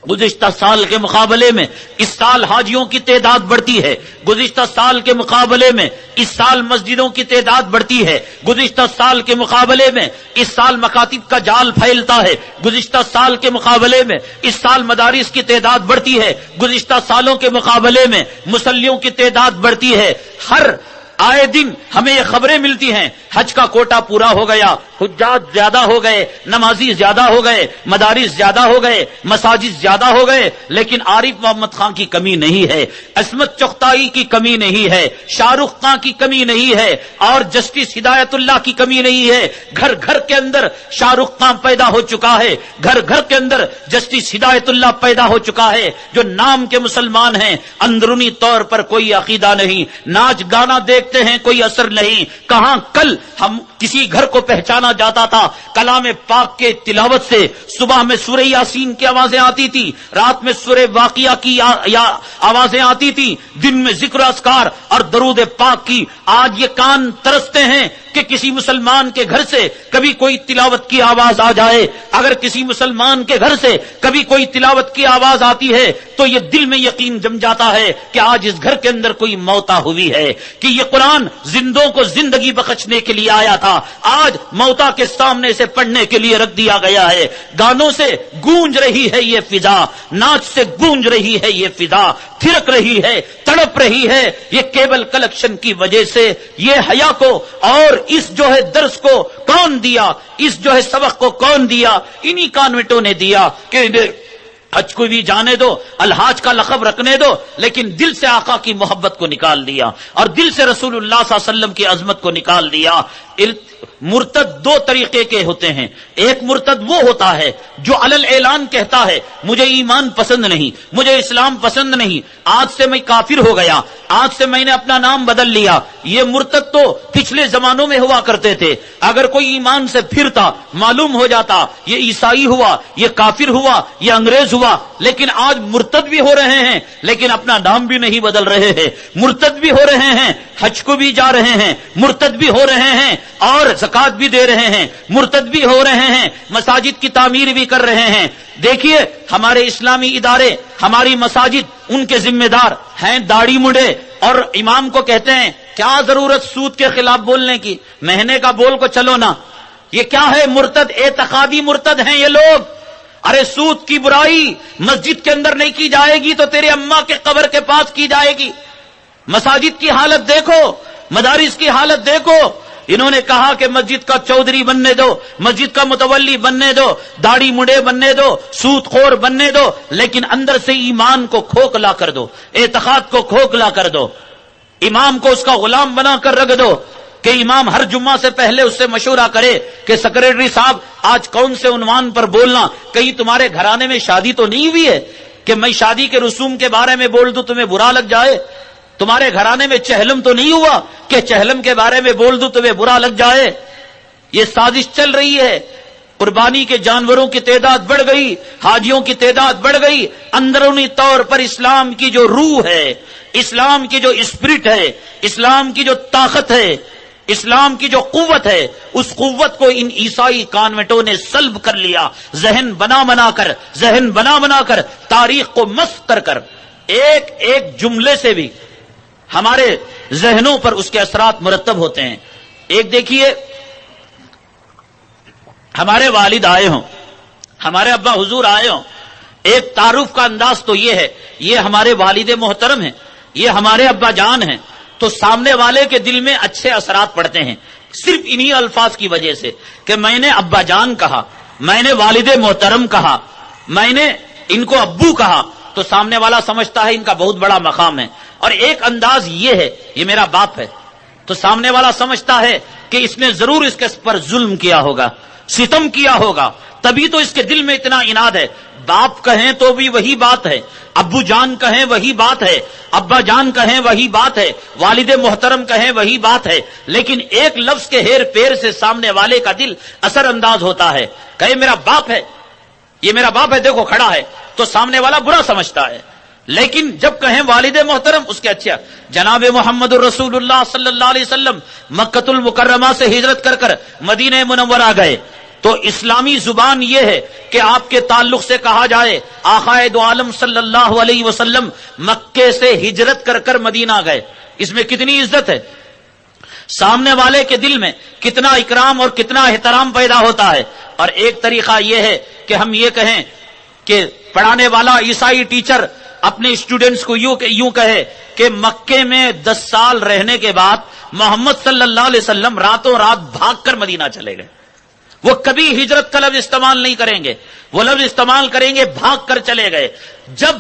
گزشتہ سال کے مقابلے میں اس سال حاجیوں کی تعداد بڑھتی ہے، گزشتہ سال کے مقابلے میں اس سال مسجدوں کی تعداد بڑھتی ہے، گزشتہ سال کے مقابلے میں اس سال مکاتب کا جال پھیلتا ہے، گزشتہ سال کے مقابلے میں اس سال مدارس کی تعداد بڑھتی ہے، گزشتہ سالوں کے مقابلے میں مصلیوں کی تعداد بڑھتی ہے۔ ہر آئے دن ہمیں یہ خبریں ملتی ہیں، حج کا کوٹا پورا ہو گیا، حجاج زیادہ ہو گئے، نمازی زیادہ ہو گئے، مدارس زیادہ ہو گئے، مساجد زیادہ ہو گئے، لیکن عارف محمد خان کی کمی نہیں ہے، عصمت چغتائی کی کمی نہیں ہے، شاہ رخ خان کی کمی نہیں ہے، اور جسٹس ہدایت اللہ کی کمی نہیں ہے۔ گھر گھر کے اندر شاہ رخ خان پیدا ہو چکا ہے، گھر گھر کے اندر جسٹس ہدایت اللہ پیدا ہو چکا ہے، جو نام کے مسلمان ہیں، اندرونی طور پر کوئی عقیدہ نہیں، ناچ گانا دیکھتے ہیں کوئی اثر نہیں۔ کہاں کل ہم کسی گھر کو پہچانا جاتا تھا کلام پاک کے تلاوت سے، صبح میں سورہ یاسین کی آوازیں آتی تھی، رات میں سورہ واقعہ کی آوازیں آتی تھی، دن میں ذکر اذکار اور درود پاک کی۔ آج یہ کان ترستے ہیں کہ کسی مسلمان کے گھر سے کبھی کوئی تلاوت کی آواز آ جائے، اگر کسی مسلمان کے گھر سے کبھی کوئی تلاوت کی آواز آتی ہے تو یہ دل میں یقین جم جاتا ہے کہ آج اس گھر کے اندر کوئی موتا ہوئی ہے، کہ یہ قرآن زندوں کو زندگی بخشنے کے لیے آیا تھا، آج موتا کے سامنے سے پڑھنے کے لیے رکھ دیا گیا ہے۔ گانوں سے گونج رہی ہے یہ فضا، ناچ سے گونج رہی ہے یہ فضا، تھرک رہی ہے، تڑپ رہی ہے، یہ کیبل کلیکشن کی وجہ سے۔ یہ حیا کو اور اس جو ہے درس کو کون دیا، اس جو ہے سبق کو کون دیا؟ انہی کانوینٹوں نے دیا کہ حج کو بھی جانے دو، الحاج کا لقب رکھنے دو، لیکن دل سے آقا کی محبت کو نکال دیا اور دل سے رسول اللہ صلی اللہ علیہ وسلم کی عظمت کو نکال دیا۔ مرتد دو طریقے کے ہوتے ہیں، ایک مرتد وہ ہوتا ہے جو علل اعلان کہتا ہے مجھے ایمان پسند نہیں، مجھے اسلام پسند نہیں، آج سے میں کافر ہو گیا، آج سے میں نے اپنا نام بدل لیا۔ یہ مرتد تو پچھلے زمانوں میں ہوا کرتے تھے، اگر کوئی ایمان سے پھرتا معلوم ہو جاتا یہ عیسائی ہوا، یہ کافر ہوا، یہ انگریز ہوا، لیکن آج مرتد بھی ہو رہے ہیں لیکن اپنا نام بھی نہیں بدل رہے ہیں، مرتد بھی ہو رہے ہیں، حج کو بھی جا رہے ہیں، مرتد بھی ہو رہے ہیں اور زکات بھی دے رہے ہیں، مرتد بھی ہو رہے ہیں، مساجد کی تعمیر بھی کر رہے ہیں۔ دیکھیے ہمارے اسلامی ادارے، ہماری مساجد، ان کے ذمہ دار ہیں داڑھی مڈے، اور امام کو کہتے ہیں کیا ضرورت سود کے خلاف بولنے کی، مہینے کا بول کو چلو نا۔ یہ کیا ہے؟ مرتد، اعتقادی مرتد ہیں یہ لوگ۔ ارے سود کی برائی مسجد کے اندر نہیں کی جائے گی تو تیرے اماں کے قبر کے پاس کی جائے گی۔ مساجد کی حالت دیکھو، مدارس کی حالت دیکھو۔ انہوں نے کہا کہ مسجد کا چودھری بننے دو، مسجد کا متولی بننے دو، داڑھی مڈے بننے دو، سود خور بننے دو، لیکن اندر سے ایمان کو کھوکھلا کر دو، اعتقاد کو کھوکھلا کر دو، امام کو اس کا غلام بنا کر رکھ دو کہ امام ہر جمعہ سے پہلے اس سے مشورہ کرے کہ سیکریٹری صاحب آج کون سے عنوان پر بولنا، کہیں تمہارے گھرانے میں شادی تو نہیں ہوئی ہے کہ میں شادی کے رسوم کے بارے میں بول دوں تمہیں برا لگ جائے، تمہارے گھرانے میں چہلم تو نہیں ہوا کہ چہلم کے بارے میں بول دوں تمہیں برا لگ جائے۔ یہ سازش چل رہی ہے، قربانی کے جانوروں کی تعداد بڑھ گئی، حاجیوں کی تعداد بڑھ گئی، اندرونی طور پر اسلام کی جو روح ہے، اسلام کی جو اسپرٹ ہے، اسلام کی جو طاقت ہے، اسلام کی جو قوت ہے اس قوت کو ان عیسائی کانوینٹوں نے سلب کر لیا، ذہن بنا کر تاریخ کو مست کر ایک ایک جملے سے بھی ہمارے ذہنوں پر اس کے اثرات مرتب ہوتے ہیں۔ ایک دیکھیے، ہمارے والد آئے ہوں، ہمارے ابا حضور آئے ہوں، ایک تعارف کا انداز تو یہ ہے، یہ ہمارے والد محترم ہیں، یہ ہمارے ابا جان ہیں، تو سامنے والے کے دل میں اچھے اثرات پڑتے ہیں صرف انہی الفاظ کی وجہ سے کہ میں نے ابا جان کہا، میں نے والد محترم کہا، میں نے ان کو ابو کہا، تو سامنے والا سمجھتا ہے ان کا بہت بڑا مقام ہے۔ اور ایک انداز یہ ہے، یہ میرا باپ ہے، تو سامنے والا سمجھتا ہے کہ اس نے ضرور اس کے پر ظلم کیا ہوگا، ستم کیا ہوگا، تبھی تو اس کے دل میں اتنا عناد ہے۔ باپ کہیں تو بھی وہی بات ہے، ابو جان کہیں وہی بات ہے، ابا جان کہیں وہی بات ہے، والد محترم کہیں وہی بات ہے، لیکن ایک لفظ کے ہیر پیر سے سامنے والے کا دل اثر انداز ہوتا ہے۔ کہے میرا باپ ہے، یہ میرا باپ ہے، دیکھو کھڑا ہے، تو سامنے والا برا سمجھتا ہے، لیکن جب کہیں والد محترم اس کے اچھا جناب محمد الرسول اللہ صلی اللہ علیہ وسلم مکۃ المکرمہ سے ہجرت کر مدینہ منورہ گئے، تو اسلامی زبان یہ ہے کہ آپ کے تعلق سے کہا جائے آقائے دو عالم صلی اللہ علیہ وسلم مکے سے ہجرت کر مدینہ گئے، اس میں کتنی عزت ہے، سامنے والے کے دل میں کتنا اکرام اور کتنا احترام پیدا ہوتا ہے۔ اور ایک طریقہ یہ ہے کہ ہم یہ کہیں کہ پڑھانے والا عیسائی ٹیچر اپنے اسٹوڈنٹس کو یوں کہے کہ مکے میں 10 سال رہنے کے بعد محمد صلی اللہ علیہ وسلم راتوں رات بھاگ کر مدینہ چلے گئے، وہ کبھی ہجرت کا لفظ استعمال نہیں کریں گے، وہ لفظ استعمال کریں گے بھاگ کر چلے گئے۔ جب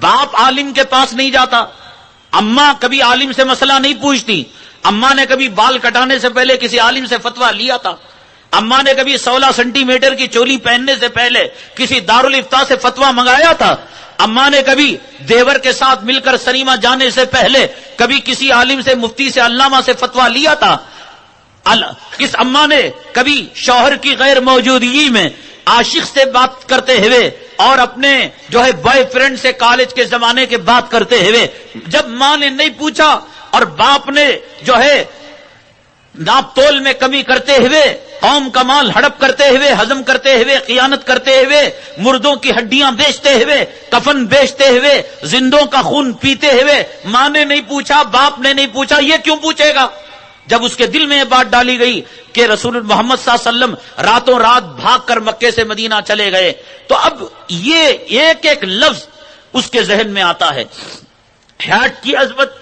باپ عالم کے پاس نہیں جاتا، اماں کبھی عالم سے مسئلہ نہیں پوچھتی، اماں نے کبھی بال کٹانے سے پہلے کسی عالم سے فتویٰ لیا تھا، اماں نے کبھی 16 سینٹی میٹر کی چولی پہننے سے پہلے کسی دارالافتاء سے فتویٰ منگایا تھا، اماں نے کبھی دیور کے ساتھ مل کر سنیما جانے سے پہلے کبھی کسی عالم سے، مفتی سے، علامہ سے فتویٰ لیا تھا، کس اماں نے کبھی شوہر کی غیر موجودگی میں عاشق سے بات کرتے ہوئے اور اپنے جو ہے بوائے فرینڈ سے کالج کے زمانے کے بات کرتے ہوئے جب ماں نے نہیں پوچھا اور باپ نے جو ہے ناپ تول میں کمی کرتے ہوئے، قوم کا مال ہڑپ کرتے ہوئے، ہضم کرتے ہوئے، خیانت کرتے ہوئے، مردوں کی ہڈیاں بیچتے ہوئے، کفن بیچتے ہوئے، زندوں کا خون پیتے ہوئے، ماں نے نہیں پوچھا، باپ نے نہیں پوچھا، یہ کیوں پوچھے گا؟ جب اس کے دل میں یہ بات ڈالی گئی کہ رسول محمد صلی اللہ علیہ وسلم راتوں رات بھاگ کر مکے سے مدینہ چلے گئے، تو اب یہ ایک ایک لفظ اس کے ذہن میں آتا ہے۔ ہیٹ کی عظمت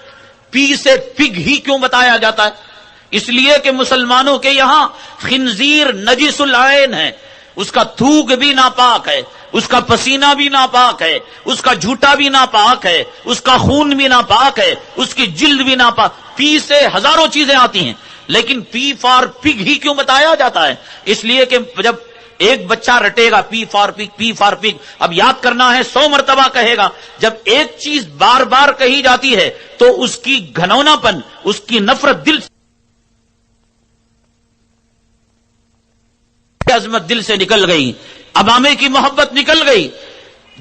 پی سے پگ ہی کیوں بتایا جاتا ہے؟ اس لیے کہ مسلمانوں کے یہاں خنزیر نجس العین ہے، اس کا تھوک بھی ناپاک ہے، اس کا پسینہ بھی ناپاک ہے، اس کا جھوٹا بھی ناپاک ہے، اس کا خون بھی ناپاک ہے، اس کی جلد بھی ناپاک۔ پی سے ہزاروں چیزیں آتی ہیں، لیکن پی فار پگ ہی کیوں بتایا جاتا ہے؟ اس لیے کہ جب ایک بچہ رٹے گا پی فار پگ، پی فار پگ، اب یاد کرنا ہے 100 مرتبہ کہے گا، جب ایک چیز بار بار کہی جاتی ہے تو اس کی گھنونا پن، اس کی نفرت دل سے، عظمت دل سے نکل گئی، عوامے کی محبت نکل گئی،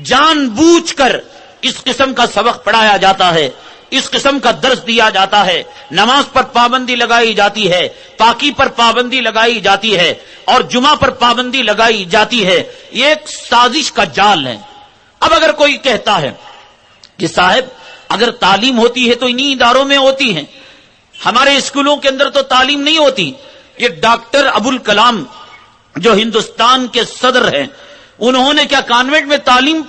جان بوجھ کر اس قسم کا سبق پڑھایا جاتا ہے، اس قسم کا درس دیا جاتا ہے، نماز پر پابندی لگائی جاتی ہے، پاکی پر پابندی لگائی جاتی ہے، اور جمعہ پر پابندی لگائی جاتی ہے۔ یہ ایک سازش کا جال ہے۔ اب اگر کوئی کہتا ہے کہ صاحب اگر تعلیم ہوتی ہے تو انہی اداروں میں ہوتی ہے، ہمارے اسکولوں کے اندر تو تعلیم نہیں ہوتی، یہ ڈاکٹر ابوالکلام جو ہندوستان کے صدر ہیں، انہوں نے کیا کانوینٹ میں تعلیم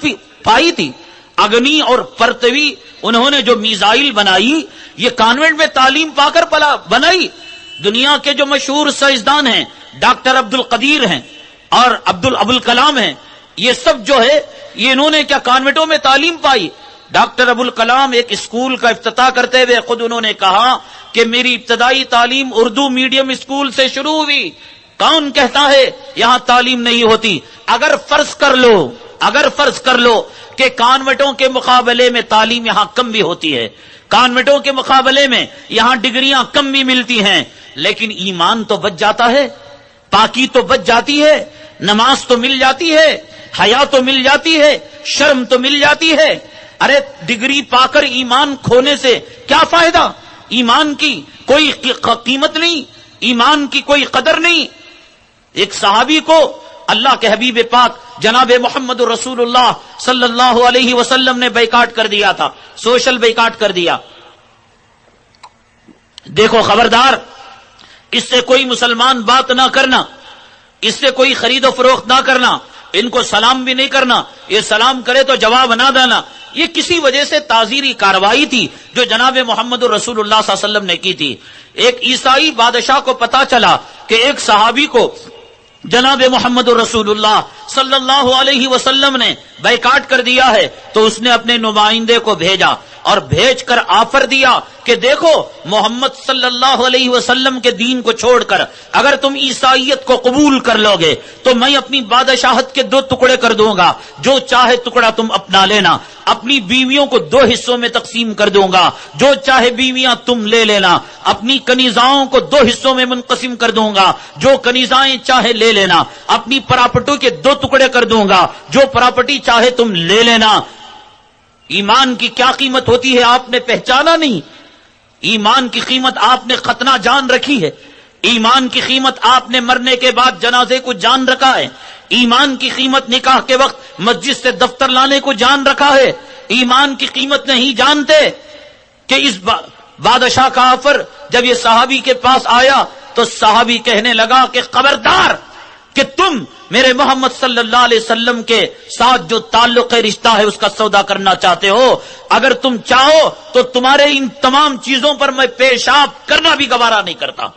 پائی تھی؟ اگنی اور پرتوی انہوں نے جو میزائل بنائی، یہ کانوینٹ میں تعلیم پا کر بنائی۔ دنیا کے جو مشہور سائنسدان ہیں، ڈاکٹر عبد القدیر ہیں اور ابوالکلام ہیں، یہ سب جو ہے یہ انہوں نے کیا کانوینٹوں میں تعلیم پائی؟ ڈاکٹر ابوالکلام ایک اسکول کا افتتاح کرتے ہوئے خود انہوں نے کہا کہ میری ابتدائی تعلیم اردو میڈیم اسکول سے شروع ہوئی۔ کون کہتا ہے یہاں تعلیم نہیں ہوتی؟ اگر فرض کر لو کہ کانوینٹوں کے مقابلے میں تعلیم یہاں کم بھی ہوتی ہے، کانوینٹوں کے مقابلے میں یہاں ڈگریاں کم بھی ملتی ہیں، لیکن ایمان تو بچ جاتا ہے، پاکی تو بچ جاتی ہے، نماز تو مل جاتی ہے، حیا تو مل جاتی ہے، شرم تو مل جاتی ہے۔ ارے ڈگری پا کر ایمان کھونے سے کیا فائدہ؟ ایمان کی کوئی قیمت نہیں، ایمان کی کوئی قدر نہیں. ایک صحابی کو اللہ کے حبیب پاک جناب محمد رسول اللہ صلی اللہ علیہ وسلم نے بیکاٹ کر دیا تھا، سوشل بیکاٹ کر دیا. دیکھو خبردار، اس سے کوئی مسلمان بات نہ کرنا، اس سے کوئی خرید و فروخت نہ کرنا، ان کو سلام بھی نہیں کرنا، یہ سلام کرے تو جواب نہ دینا. یہ کسی وجہ سے تعزیری کارروائی تھی جو جناب محمد رسول اللہ صلی اللہ علیہ وسلم نے کی تھی. ایک عیسائی بادشاہ کو پتا چلا کہ ایک صحابی کو جناب محمد رسول اللہ صلی اللہ علیہ وسلم نے بیکاٹ کر دیا ہے، تو اس نے اپنے نمائندے کو بھیجا اور بھیج کر آفر دیا کہ دیکھو محمد صلی اللہ علیہ وسلم کے دین کو چھوڑ کر اگر تم عیسائیت کو قبول کر لو گے تو میں اپنی بادشاہت کے 2 ٹکڑے کر دوں گا، جو چاہے ٹکڑا تم اپنا لینا. اپنی بیویوں کو 2 حصوں میں تقسیم کر دوں گا، جو چاہے بیویاں تم لے لینا. اپنی کنیزاؤں کو 2 حصوں میں منقسم کر دوں گا، جو کنیزائیں چاہے لے لینا. اپنی پراپرٹی کے 2 ٹکڑے کر دوں گا، جو پراپرٹی چاہے تم لے لینا. ایمان کی کیا قیمت ہوتی ہے آپ نے پہچانا نہیں. ایمان کی قیمت آپ نے ختنہ جان رکھی ہے. ایمان کی قیمت آپ نے مرنے کے بعد جنازے کو جان رکھا ہے. ایمان کی قیمت نکاح کے وقت مسجد سے دفتر لانے کو جان رکھا ہے. ایمان کی قیمت نہیں جانتے کہ اس بادشاہ کا آفر جب یہ صحابی کے پاس آیا تو صحابی کہنے لگا کہ خبردار کہ تم میرے محمد صلی اللہ علیہ وسلم کے ساتھ جو تعلق رشتہ ہے اس کا سودا کرنا چاہتے ہو، اگر تم چاہو تو تمہارے ان تمام چیزوں پر میں پیشاب کرنا بھی گوارا نہیں کرتا.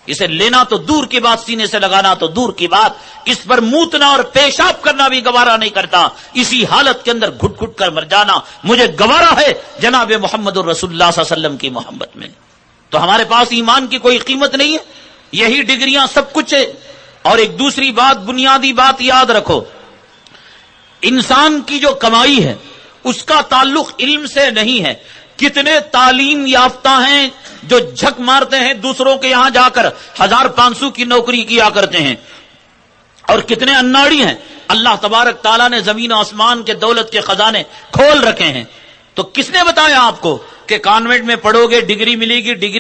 اسے لینا تو دور کی بات، سینے سے لگانا تو دور کی بات، اس پر موتنا اور پیشاب کرنا بھی گوارا نہیں کرتا. اسی حالت کے اندر گھٹ گھٹ کر مر جانا مجھے گوارا ہے جناب محمد رسول اللہ صلی اللہ علیہ وسلم کی محبت میں. تو ہمارے پاس ایمان کی کوئی قیمت نہیں ہے، یہی ڈگریاں سب کچھ ہے. اور ایک دوسری بات، بنیادی بات یاد رکھو، انسان کی جو کمائی ہے اس کا تعلق علم سے نہیں ہے. کتنے تعلیم یافتہ ہیں جو جھک مارتے ہیں دوسروں کے یہاں جا کر 1500 کی نوکری کیا کرتے ہیں، اور کتنے اناڑی ہیں. اللہ تبارک تعالیٰ نے زمین و آسمان کے دولت کے خزانے کھول رکھے ہیں. تو کس نے بتایا آپ کو کہ کانوینٹ میں پڑھو گے ڈگری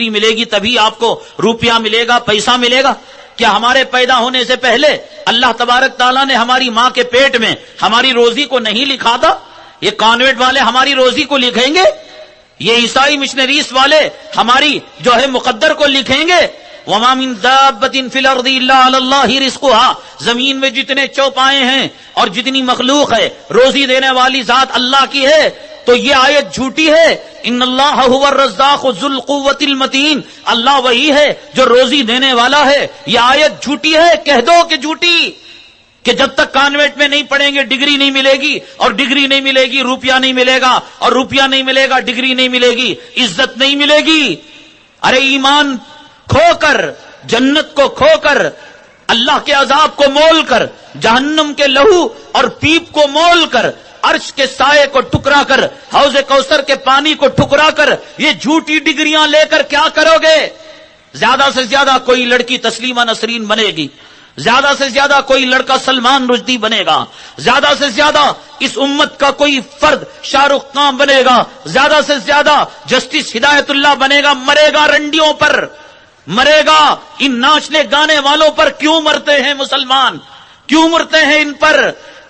ملے گی تبھی آپ کو روپیہ ملے گا، پیسہ ملے گا؟ کیا ہمارے پیدا ہونے سے پہلے اللہ تبارک تعالیٰ نے ہماری ماں کے پیٹ میں ہماری روزی کو نہیں لکھا تھا؟ یہ کانوینٹ والے ہماری روزی کو لکھیں گے؟ یہ عیسائی مشنریز والے ہماری جو ہے مقدر کو لکھیں گے؟ وَمَا مِن دَابَّةٍ فِي الْأَرْضِ إِلَّا عَلَى اللَّهِ رِزْقُهَا. زمین میں جتنے چوپائے ہیں اور جتنی مخلوق ہے، روزی دینے والی ذات اللہ کی ہے. تو یہ آیت جھوٹی ہے. ان اللہ هو الرزاق ذو القوة المتین، اللہ وہی ہے جو روزی دینے والا ہے. یہ آیت جھوٹی ہے، کہہ دو کہ جھوٹی، کہ جب تک کانوینٹ میں نہیں پڑھیں گے ڈگری نہیں ملے گی، اور ڈگری نہیں ملے گی روپیہ نہیں ملے گا، اور روپیہ نہیں ملے گا ڈگری نہیں ملے گی، عزت نہیں ملے گی. ارے ایمان کھو کر، جنت کو کھو کر، اللہ کے عذاب کو مول کر، جہنم کے لہو اور پیپ کو مول کر، عرش کے سائے کو ٹکرا کر، حوض کوثر کے پانی کو ٹکرا کر، یہ جھوٹی ڈگریاں لے کر کیا کرو گے؟ زیادہ سے زیادہ کوئی لڑکی تسلیمہ نسرین بنے گی، زیادہ سے زیادہ کوئی لڑکا سلمان رشدی بنے گا، زیادہ سے زیادہ اس امت کا کوئی فرد شاہ رخ خان بنے گا، زیادہ سے زیادہ جسٹس ہدایت اللہ بنے گا. مرے گا رنڈیوں پر، مرے گا ان ناچنے گانے والوں پر. کیوں مرتے ہیں مسلمان؟ کیوں مرتے ہیں ان پر؟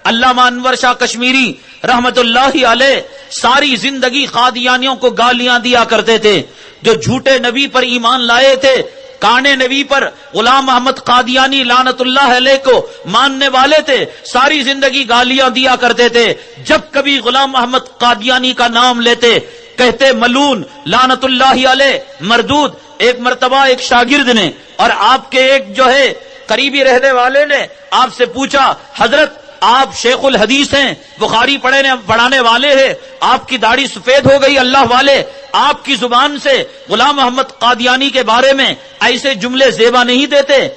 علامہ انور شاہ کشمیری رحمت اللہ علیہ ساری زندگی قادیانیوں کو گالیاں دیا کرتے تھے، جو جھوٹے نبی پر ایمان لائے تھے، کانے نبی پر غلام محمد قادیانی لعنت اللہ علیہ کو ماننے والے تھے، ساری زندگی گالیاں دیا کرتے تھے. جب کبھی غلام محمد قادیانی کا نام لیتے کہتے ملون لعنت اللہ علیہ مردود. ایک مرتبہ ایک شاگرد نے اور آپ کے ایک جو ہے قریبی رہنے والے نے آپ سے پوچھا، حضرت آپ شیخ الحدیث ہیں، بخاری پڑھانے والے ہیں، آپ کی داڑھی سفید ہو گئی، اللہ والے آپ کی زبان سے غلام محمد قادیانی کے بارے میں ایسے جملے زیبا نہیں دیتے،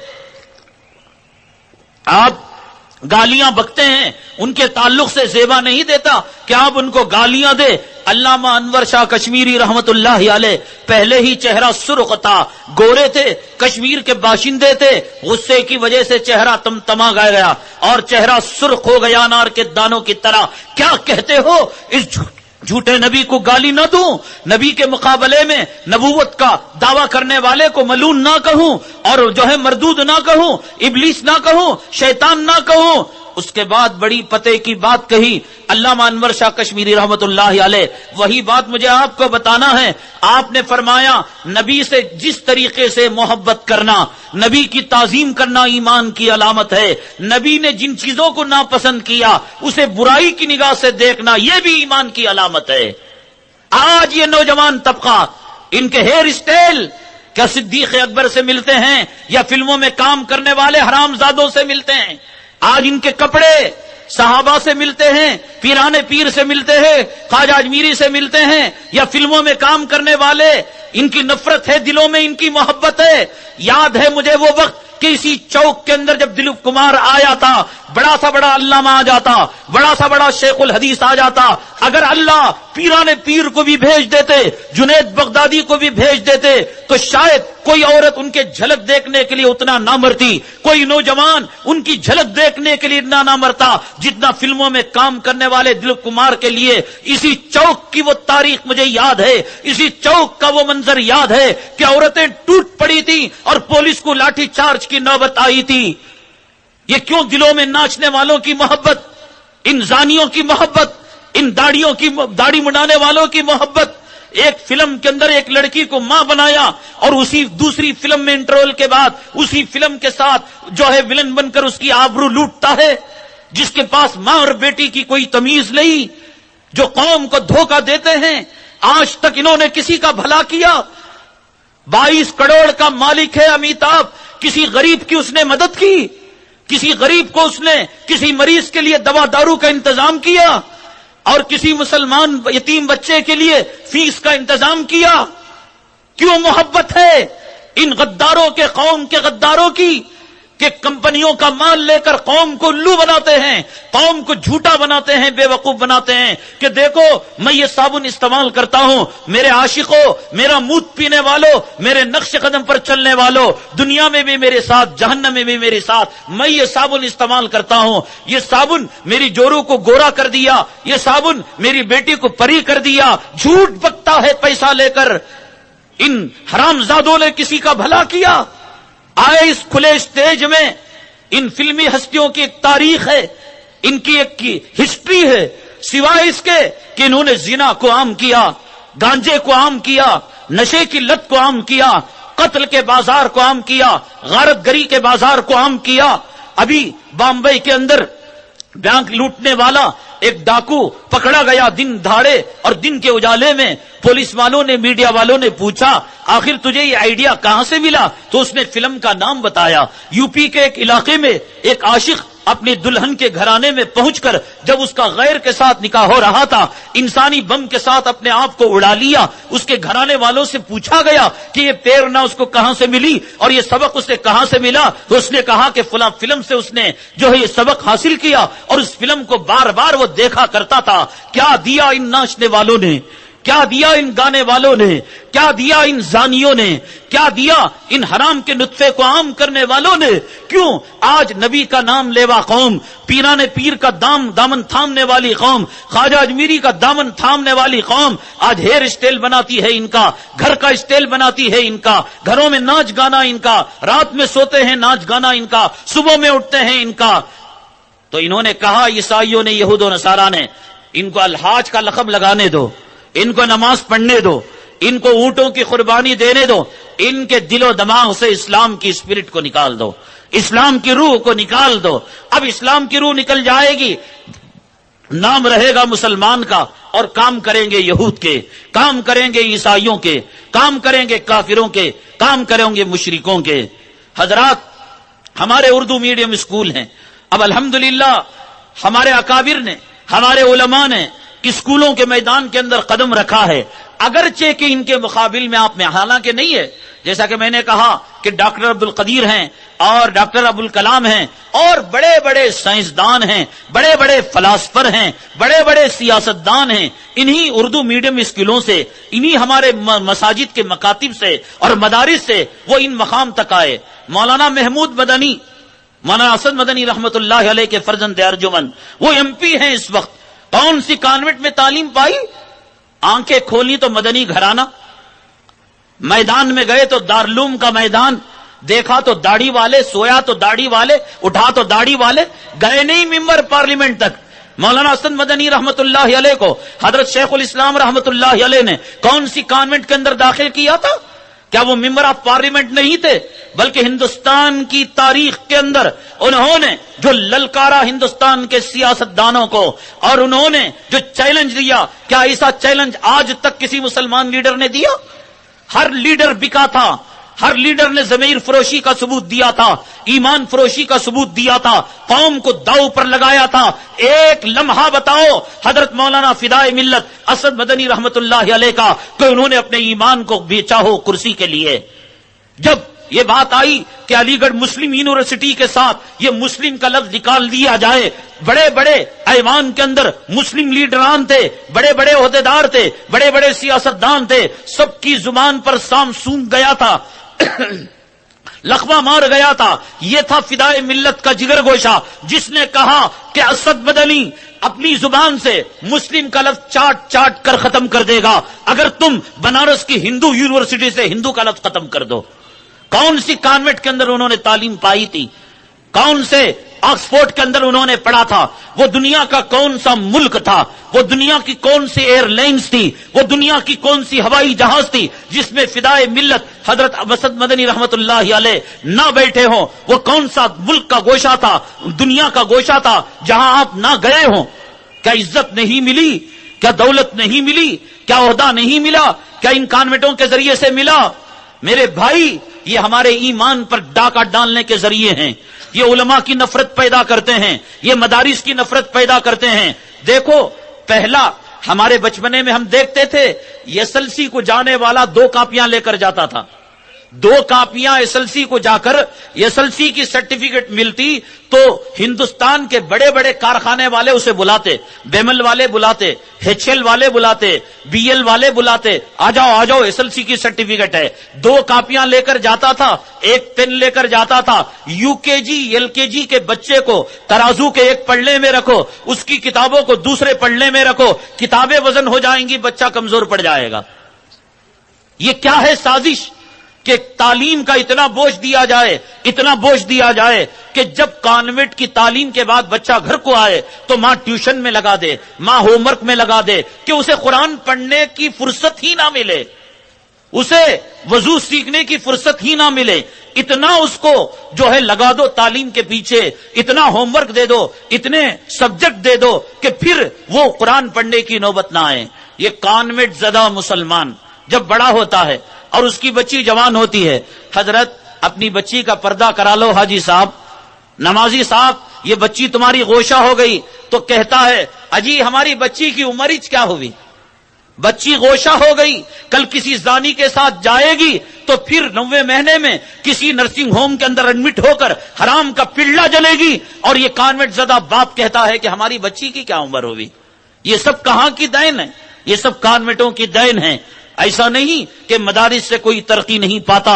آپ گالیاں بکتے ہیں، ان کے تعلق سے زیبا نہیں دیتا کہ آپ ان کو گالیاں دے. علامہ انور شاہ کشمیری رحمت اللہ علیہ پہلے ہی چہرہ سرخ تھا، گورے تھے، کشمیر کے باشندے تھے، غصے کی وجہ سے چہرہ تمتما گیا اور چہرہ سرخ ہو گیا انار کے دانوں کی طرح. کیا کہتے ہو؟ اس جھوٹے نبی کو گالی نہ دوں، نبی کے مقابلے میں نبوت کا دعویٰ کرنے والے کو ملعون نہ کہوں، اور جو ہے مردود نہ کہوں، ابلیس نہ کہوں، شیطان نہ کہوں۔ اس کے بعد بڑی پتے کی بات کہی علامہ انور شاہ کشمیری رحمت اللہ علیہ۔ وہی بات مجھے آپ کو بتانا ہے۔ آپ نے فرمایا نبی سے جس طریقے سے محبت کرنا، نبی کی تعظیم کرنا ایمان کی علامت ہے، نبی نے جن چیزوں کو ناپسند کیا اسے برائی کی نگاہ سے دیکھنا یہ بھی ایمان کی علامت ہے۔ آج یہ نوجوان طبقہ، ان کے ہیئر اسٹائل کیا صدیق اکبر سے ملتے ہیں یا فلموں میں کام کرنے والے حرام زادوں سے ملتے ہیں؟ آج ان کے کپڑے صحابہ سے ملتے ہیں، پیران پیر سے ملتے ہیں، خواجہ اجمیری سے ملتے ہیں، یا فلموں میں کام کرنے والے؟ ان کی نفرت ہے، دلوں میں ان کی محبت ہے۔ یاد ہے مجھے وہ وقت کہ اسی چوک کے اندر جب دلیپ کمار آیا تھا، بڑا سا بڑا علامہ آ جاتا، بڑا سا بڑا شیخ الحدیث آ جاتا، اگر اللہ پیران پیر کو بھی بھیج دیتے، جنید بغدادی کو بھی بھیج دیتے، تو شاید کوئی عورت ان کے جھلک دیکھنے کے لیے اتنا نہ مرتی، کوئی نوجوان ان کی جھلک دیکھنے کے لیے اتنا نہ مرتا جتنا فلموں میں کام کرنے والے دلیپ کمار کے لیے۔ اسی چوک کی وہ تاریخ مجھے یاد ہے، اسی چوک کا وہ منظر یاد ہے کہ عورتیں ٹوٹ پڑی تھی اور پولیس کو لاٹھی چارج کی نوبت آئی تھی۔ یہ کیوں؟ دلوں میں ناچنے والوں کی محبت، ان زانیوں کی محبت، ان داڑھی منڈانے والوں کی محبت۔ ایک فلم کے اندر ایک لڑکی کو ماں بنایا اور اسی دوسری فلم میں انٹرول کے بعد اسی فلم کے ساتھ جو ہے ولن بن کر اس کی آبرو لوٹتا ہے، جس کے پاس ماں اور بیٹی کی کوئی تمیز نہیں، جو قوم کو دھوکہ دیتے ہیں۔ آج تک انہوں نے کسی کا بھلا کیا؟ 22 کروڑ کا مالک ہے امیتابھ، کسی غریب کی اس نے مدد کی؟ کسی غریب کو اس نے کسی مریض کے لیے دوا دارو کا انتظام کیا؟ اور کسی مسلمان یتیم بچے کے لیے فیس کا انتظام کیا؟ کیوں محبت ہے ان غداروں کے، قوم کے غداروں کی، کہ کمپنیوں کا مال لے کر قوم کو الو بناتے ہیں، قوم کو جھوٹا بناتے ہیں، بے وقوف بناتے ہیں کہ دیکھو میں یہ صابن استعمال کرتا ہوں، میرے عاشقوں، میرا مود پینے والوں، میرے نقش قدم پر چلنے والوں، دنیا میں بھی میرے ساتھ، جہنم میں بھی میرے ساتھ، میں یہ صابن استعمال کرتا ہوں، یہ صابن میری جورو کو گورا کر دیا، یہ صابن میری بیٹی کو پری کر دیا۔ جھوٹ بکتا ہے پیسہ لے کر۔ ان حرامزادوں نے کسی کا بھلا کیا؟ آئے اس کھلے اسٹیج میں ان فلمی ہستیوں کی ایک تاریخ ہے، ان کی ایک ہسٹری ہے، سوائے اس کے کہ انہوں نے زنا کو عام کیا، گانجے کو عام کیا، نشے کی لت کو عام کیا، قتل کے بازار کو عام کیا، غارت گری کے بازار کو عام کیا۔ ابھی بامبئی کے اندر بینک لوٹنے والا ایک ڈاکو پکڑا گیا دن دھاڑے، اور دن کے اجالے میں پولیس والوں نے، میڈیا والوں نے پوچھا آخر تجھے یہ آئیڈیا کہاں سے ملا؟ تو اس نے فلم کا نام بتایا۔ یو پی کے ایک علاقے میں ایک عاشق اپنی دلہن کے گھرانے میں پہنچ کر جب اس کا غیر کے ساتھ نکاح ہو رہا تھا، انسانی بم کے ساتھ اپنے آپ کو اڑا لیا۔ اس کے گھرانے والوں سے پوچھا گیا کہ یہ پریرنا اس کو کہاں سے ملی اور یہ سبق اسے کہاں سے ملا؟ تو اس نے کہا کہ فلاں فلم سے اس نے جو ہے یہ سبق حاصل کیا، اور اس فلم کو بار بار وہ دیکھا کرتا تھا۔ کیا دیا ان ناچنے والوں نے، کیا دیا ان گانے والوں نے، کیا دیا ان زانیوں نے، کیا دیا ان حرام کے نطفے کو عام کرنے والوں نے؟ کیوں آج نبی کا نام لیوا قوم، پیران پیر کا دامن تھامنے والی قوم، خواجہ اجمیری کا دامن تھامنے والی قوم آج ہیئر اسٹائل بناتی ہے ان کا، گھر کا اسٹائل بناتی ہے ان کا، گھروں میں ناچ گانا ان کا، رات میں سوتے ہیں ناچ گانا ان کا، صبح میں اٹھتے ہیں ان کا۔ تو انہوں نے کہا عیسائیوں نے، یہود و نصارا نے، ان کو الحاج کا لقب لگانے دو، ان کو نماز پڑھنے دو، ان کو اونٹوں کی قربانی دینے دو، ان کے دل و دماغ سے اسلام کی اسپرٹ کو نکال دو، اسلام کی روح کو نکال دو۔ اب اسلام کی روح نکل جائے گی، نام رہے گا مسلمان کا، اور کام کریں گے یہود کے، کام کریں گے عیسائیوں کے، کام کریں گے کافروں کے، کام کریں گے مشرکوں کے۔ حضرات، ہمارے اردو میڈیم اسکول ہیں، اب الحمدللہ ہمارے اکابر نے، ہمارے علماء نے اسکولوں کے میدان کے اندر قدم رکھا ہے، اگرچہ کہ ان کے مقابل میں آپ میں، حالانکہ نہیں ہے، جیسا کہ میں نے کہا کہ ڈاکٹر عبد القدیر ہیں اور ڈاکٹر ابوالکلام ہیں اور بڑے بڑے سائنسدان ہیں، بڑے بڑے فلاسفر ہیں، بڑے بڑے سیاستدان ہیں، انہی اردو میڈیم اسکولوں سے، انہی ہمارے مساجد کے مکاتب سے اور مدارس سے وہ ان مقام تک آئے۔ مولانا محمود مدنی، مولانا اسد مدنی رحمت اللہ علیہ کے فرزند ارجمند، وہ ایم پی ہیں اس وقت۔ کون سی کانوینٹ میں تعلیم پائی؟ آنکھیں کھولی تو مدنی گھرانہ، میدان میں گئے تو دارالعلوم کا میدان، دیکھا تو داڑھی والے، سویا تو داڑھی والے، اٹھا تو داڑھی والے، گئے نہیں ممبر پارلیمنٹ تک۔ مولانا حسن مدنی رحمت اللہ علیہ کو حضرت شیخ الاسلام رحمت اللہ علیہ نے کون سی کانوینٹ کے اندر داخل کیا تھا؟ کیا وہ ممبر آف پارلیمنٹ نہیں تھے؟ بلکہ ہندوستان کی تاریخ کے اندر انہوں نے جو للکارا ہندوستان کے سیاستدانوں کو، اور انہوں نے جو چیلنج دیا، کیا ایسا چیلنج آج تک کسی مسلمان لیڈر نے دیا؟ ہر لیڈر بکا تھا، ہر لیڈر نے ضمیر فروشی کا ثبوت دیا تھا، ایمان فروشی کا ثبوت دیا تھا، قوم کو داؤ پر لگایا تھا۔ ایک لمحہ بتاؤ حضرت مولانا فدائے ملت اسد مدنی رحمت اللہ علیہ کا کہ انہوں نے اپنے ایمان کو بیچا ہو کرسی کے لیے؟ جب یہ بات آئی کہ علی گڑھ مسلم یونیورسٹی کے ساتھ یہ مسلم کا لفظ نکال دیا جائے، بڑے بڑے ایوان کے اندر مسلم لیڈران تھے، بڑے بڑے عہدیدار تھے، بڑے بڑے سیاستدان تھے، سب کی زبان پر سام سونگ گیا تھا، لقمہ مار گیا تھا۔ یہ تھا فدائے ملت کا جگر گوشہ، جس نے کہا کہ اسد مدنی اپنی زبان سے مسلم کا لفظ چاٹ چاٹ کر ختم کر دے گا اگر تم بنارس کی ہندو یونیورسٹی سے ہندو کا لفظ ختم کر دو۔ کون سی کانوینٹ کے اندر انہوں نے تعلیم پائی تھی؟ کون سے آکسفورڈ کے اندر انہوں نے پڑھا تھا؟ وہ دنیا کا کون سا ملک تھا؟ وہ دنیا کی کون سی ایئر لائنز تھی؟ وہ دنیا کی کون سی ہوائی جہاز تھی جس میں فدائے ملت حضرت اسد مدنی رحمت اللہ علیہ نہ بیٹھے ہوں؟ وہ کون سا ملک کا گوشہ تھا، دنیا کا گوشہ تھا جہاں آپ نہ گئے ہوں؟ کیا عزت نہیں ملی؟ کیا دولت نہیں ملی؟ کیا عہدہ نہیں ملا؟ کیا ان کانوینٹوں کے ذریعے سے ملا؟ میرے بھائی، یہ ہمارے ایمان پر ڈاکہ ڈالنے کے ذریعے ہیں، یہ علماء کی نفرت پیدا کرتے ہیں، یہ مدارس کی نفرت پیدا کرتے ہیں۔ دیکھو، پہلا ہمارے بچپنے میں ہم دیکھتے تھے ایس ایل سی کو جانے والا 2 کاپیاں لے کر جاتا تھا، 2 کاپیاں ایس ایل سی کو جا کر ایس ایل سی کی سرٹیفکیٹ ملتی تو ہندوستان کے بڑے بڑے کارخانے والے اسے بلاتے، بیمل والے بلاتے، ایچ ایل والے بلاتے، بی ایل والے بلاتے، آ جاؤ ایس ایل سی کی سرٹیفکیٹ ہے۔ 2 کاپیاں لے کر جاتا تھا، 1 پین لے کر جاتا تھا۔ یو کے جی ایل کے جی کے بچے کو ترازو کے ایک پلڑے میں رکھو، اس کی کتابوں کو دوسرے پلڑے میں رکھو، کتابیں وزن ہو جائیں گی، بچہ کمزور پڑ جائے گا۔ یہ کیا ہے سازش کہ تعلیم کا اتنا بوجھ دیا جائے، اتنا بوجھ دیا جائے کہ جب کانوینٹ کی تعلیم کے بعد بچہ گھر کو آئے تو ماں ٹیوشن میں لگا دے، ماں ہوم ورک میں لگا دے کہ اسے قرآن پڑھنے کی فرصت ہی نہ ملے، اسے وضو سیکھنے کی فرصت ہی نہ ملے۔ اتنا اس کو جو ہے لگا دو تعلیم کے پیچھے، اتنا ہوم ورک دے دو، اتنے سبجیکٹ دے دو کہ پھر وہ قرآن پڑھنے کی نوبت نہ آئے۔ یہ کانوینٹ زدہ مسلمان جب بڑا ہوتا ہے اور اس کی بچی جوان ہوتی ہے، حضرت اپنی بچی کا پردہ کرا لو حاجی صاحب، نمازی صاحب، یہ بچی تمہاری غوشہ ہو گئی، تو کہتا ہے اجی ہماری بچی کی عمر ہی کیا ہوئی، بچی غوشہ ہو گئی، کل کسی زانی کے ساتھ جائے گی تو پھر 90 مہینے میں کسی نرسنگ ہوم کے اندر ایڈمٹ ہو کر حرام کا پلڑا جلے گی، اور یہ کانوینٹ زدہ باپ کہتا ہے کہ ہماری بچی کی کیا عمر ہوئی۔ یہ سب کہاں کی دین ہے؟ یہ سب کانوینٹوں کی دین ہے۔ ایسا نہیں کہ مدارس سے کوئی ترقی نہیں پاتا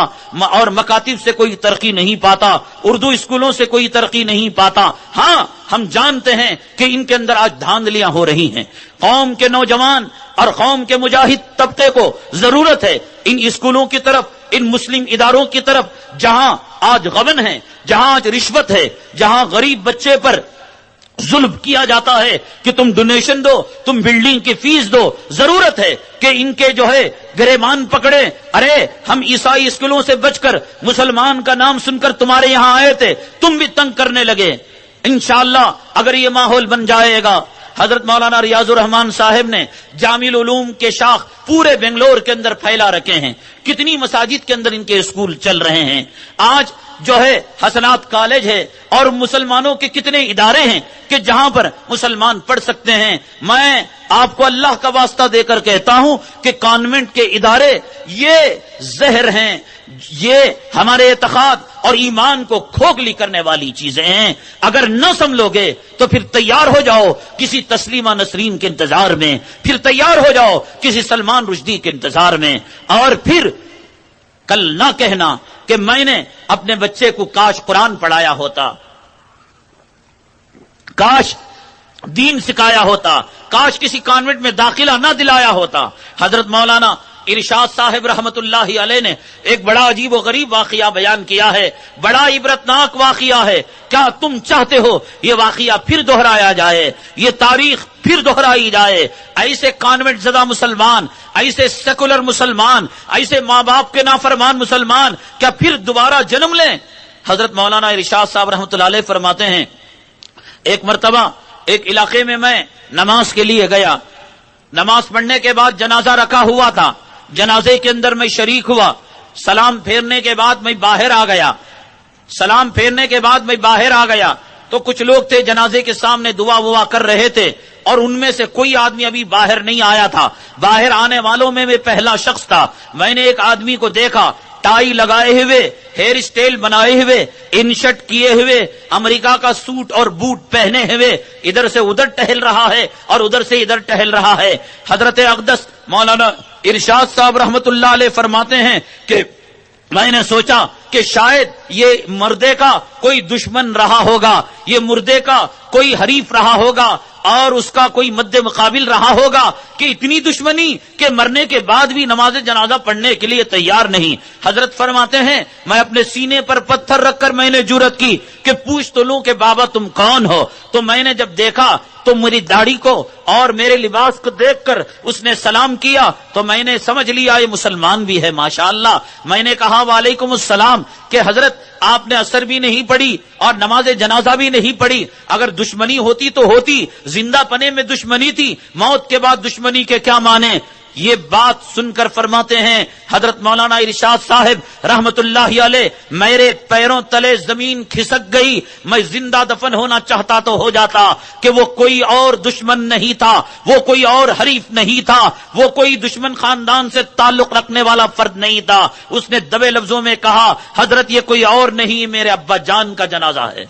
اور مکاتب سے کوئی ترقی نہیں پاتا، اردو اسکولوں سے کوئی ترقی نہیں پاتا۔ ہاں، ہم جانتے ہیں کہ ان کے اندر آج دھاندلیاں ہو رہی ہیں۔ قوم کے نوجوان اور قوم کے مجاہد طبقے کو ضرورت ہے ان اسکولوں کی طرف، ان مسلم اداروں کی طرف جہاں آج غبن ہے، جہاں آج رشوت ہے، جہاں غریب بچے پر ظلم کیا جاتا ہے کہ تم ڈونیشن دو، تم بلڈنگ کی فیس دو۔ ضرورت ہے کہ ان کے جو ہے گریبان پکڑے، ارے ہم عیسائی اسکولوں سے بچ کر مسلمان کا نام سن کر تمہارے یہاں آئے تھے، تم بھی تنگ کرنے لگے۔ انشاءاللہ اگر یہ ماحول بن جائے گا، حضرت مولانا ریاض الرحمان صاحب نے جامع العلوم کے شاخ پورے بنگلور کے اندر پھیلا رکھے ہیں، کتنی مساجد کے اندر ان کے اسکول چل رہے ہیں۔ آج جو ہے حسنات کالج ہے اور مسلمانوں کے کتنے ادارے ہیں کہ جہاں پر مسلمان پڑھ سکتے ہیں۔ میں آپ کو اللہ کا واسطہ دے کر کہتا ہوں کہ کانوینٹ کے ادارے یہ زہر ہیں، یہ ہمارے اعتقاد اور ایمان کو کھوکھلی کرنے والی چیزیں ہیں۔ اگر نہ سمجھو گے تو پھر تیار ہو جاؤ کسی تسلیمہ نسرین کے انتظار میں، پھر تیار ہو جاؤ کسی سلمان رشدی کے انتظار میں، اور پھر کل نہ کہنا کہ میں نے اپنے بچے کو کاش قرآن پڑھایا ہوتا، کاش دین سکھایا ہوتا، کاش کسی کانوینٹ میں داخلہ نہ دلایا ہوتا۔ حضرت مولانا ارشاد صاحب رحمت اللہ علیہ نے ایک بڑا عجیب و غریب واقعہ بیان کیا ہے، بڑا عبرتناک واقعہ ہے۔ کیا تم چاہتے ہو یہ واقعہ پھر دہرایا جائے، یہ تاریخ پھر دہرائی جائے؟ ایسے کانوینٹ زدہ مسلمان، ایسے سیکولر مسلمان، ایسے ماں باپ کے نافرمان مسلمان کیا پھر دوبارہ جنم لیں؟ حضرت مولانا ارشاد صاحب رحمت اللہ علیہ فرماتے ہیں، ایک مرتبہ ایک علاقے میں نماز کے لیے گیا، نماز پڑھنے کے بعد جنازہ رکھا ہوا تھا، جنازے کے اندر میں شریک ہوا، سلام پھیرنے کے بعد میں باہر آ گیا، سلام پھیرنے کے بعد میں باہر آ گیا تو کچھ لوگ تھے جنازے کے سامنے دعا وعا کر رہے تھے، اور ان میں سے کوئی آدمی ابھی باہر نہیں آیا تھا۔ باہر آنے والوں میں پہلا شخص تھا۔ میں نے ایک آدمی کو دیکھا، ٹائی لگائے ہوئے، ہیئر اسٹائل بنائے ہوئے، انشٹ کیے ہوئے، امریکہ کا سوٹ اور بوٹ پہنے ہوئے، ادھر سے ادھر ٹہل رہا ہے اور ادھر سے ادھر ٹہل رہا ہے۔ حضرت اقدس مولانا ارشاد صاحب رحمت اللہ علیہ فرماتے ہیں کہ میں نے سوچا کہ شاید یہ مردے کا کوئی دشمن رہا ہوگا، یہ مردے کا کوئی حریف رہا ہوگا، اور اس کا کوئی مد مقابل رہا ہوگا کہ اتنی دشمنی کہ مرنے کے بعد بھی نماز جنازہ پڑھنے کے لیے تیار نہیں۔ حضرت فرماتے ہیں میں اپنے سینے پر پتھر رکھ کر میں نے جرأت کی کہ پوچھ تو لوں کہ بابا تم کون ہو؟ تو میں نے جب دیکھا تو میری داڑھی کو اور میرے لباس کو دیکھ کر اس نے سلام کیا تو میں نے سمجھ لیا یہ مسلمان بھی ہے ماشاءاللہ۔ میں نے کہا وعلیکم السلام، کہ حضرت آپ نے عصر بھی نہیں پڑھی اور نماز جنازہ بھی نہیں پڑھی، اگر دشمنی ہوتی تو ہوتی، زندہ پنے میں دشمنی تھی، موت کے بعد دشمنی کے کیا معنی؟ یہ بات سن کر فرماتے ہیں حضرت مولانا ارشاد صاحب رحمت اللہ علیہ، میرے پیروں تلے زمین کھسک گئی، میں زندہ دفن ہونا چاہتا تو ہو جاتا کہ وہ کوئی اور دشمن نہیں تھا، وہ کوئی اور حریف نہیں تھا، وہ کوئی دشمن خاندان سے تعلق رکھنے والا فرد نہیں تھا۔ اس نے دبے لفظوں میں کہا حضرت یہ کوئی اور نہیں، میرے ابا جان کا جنازہ ہے۔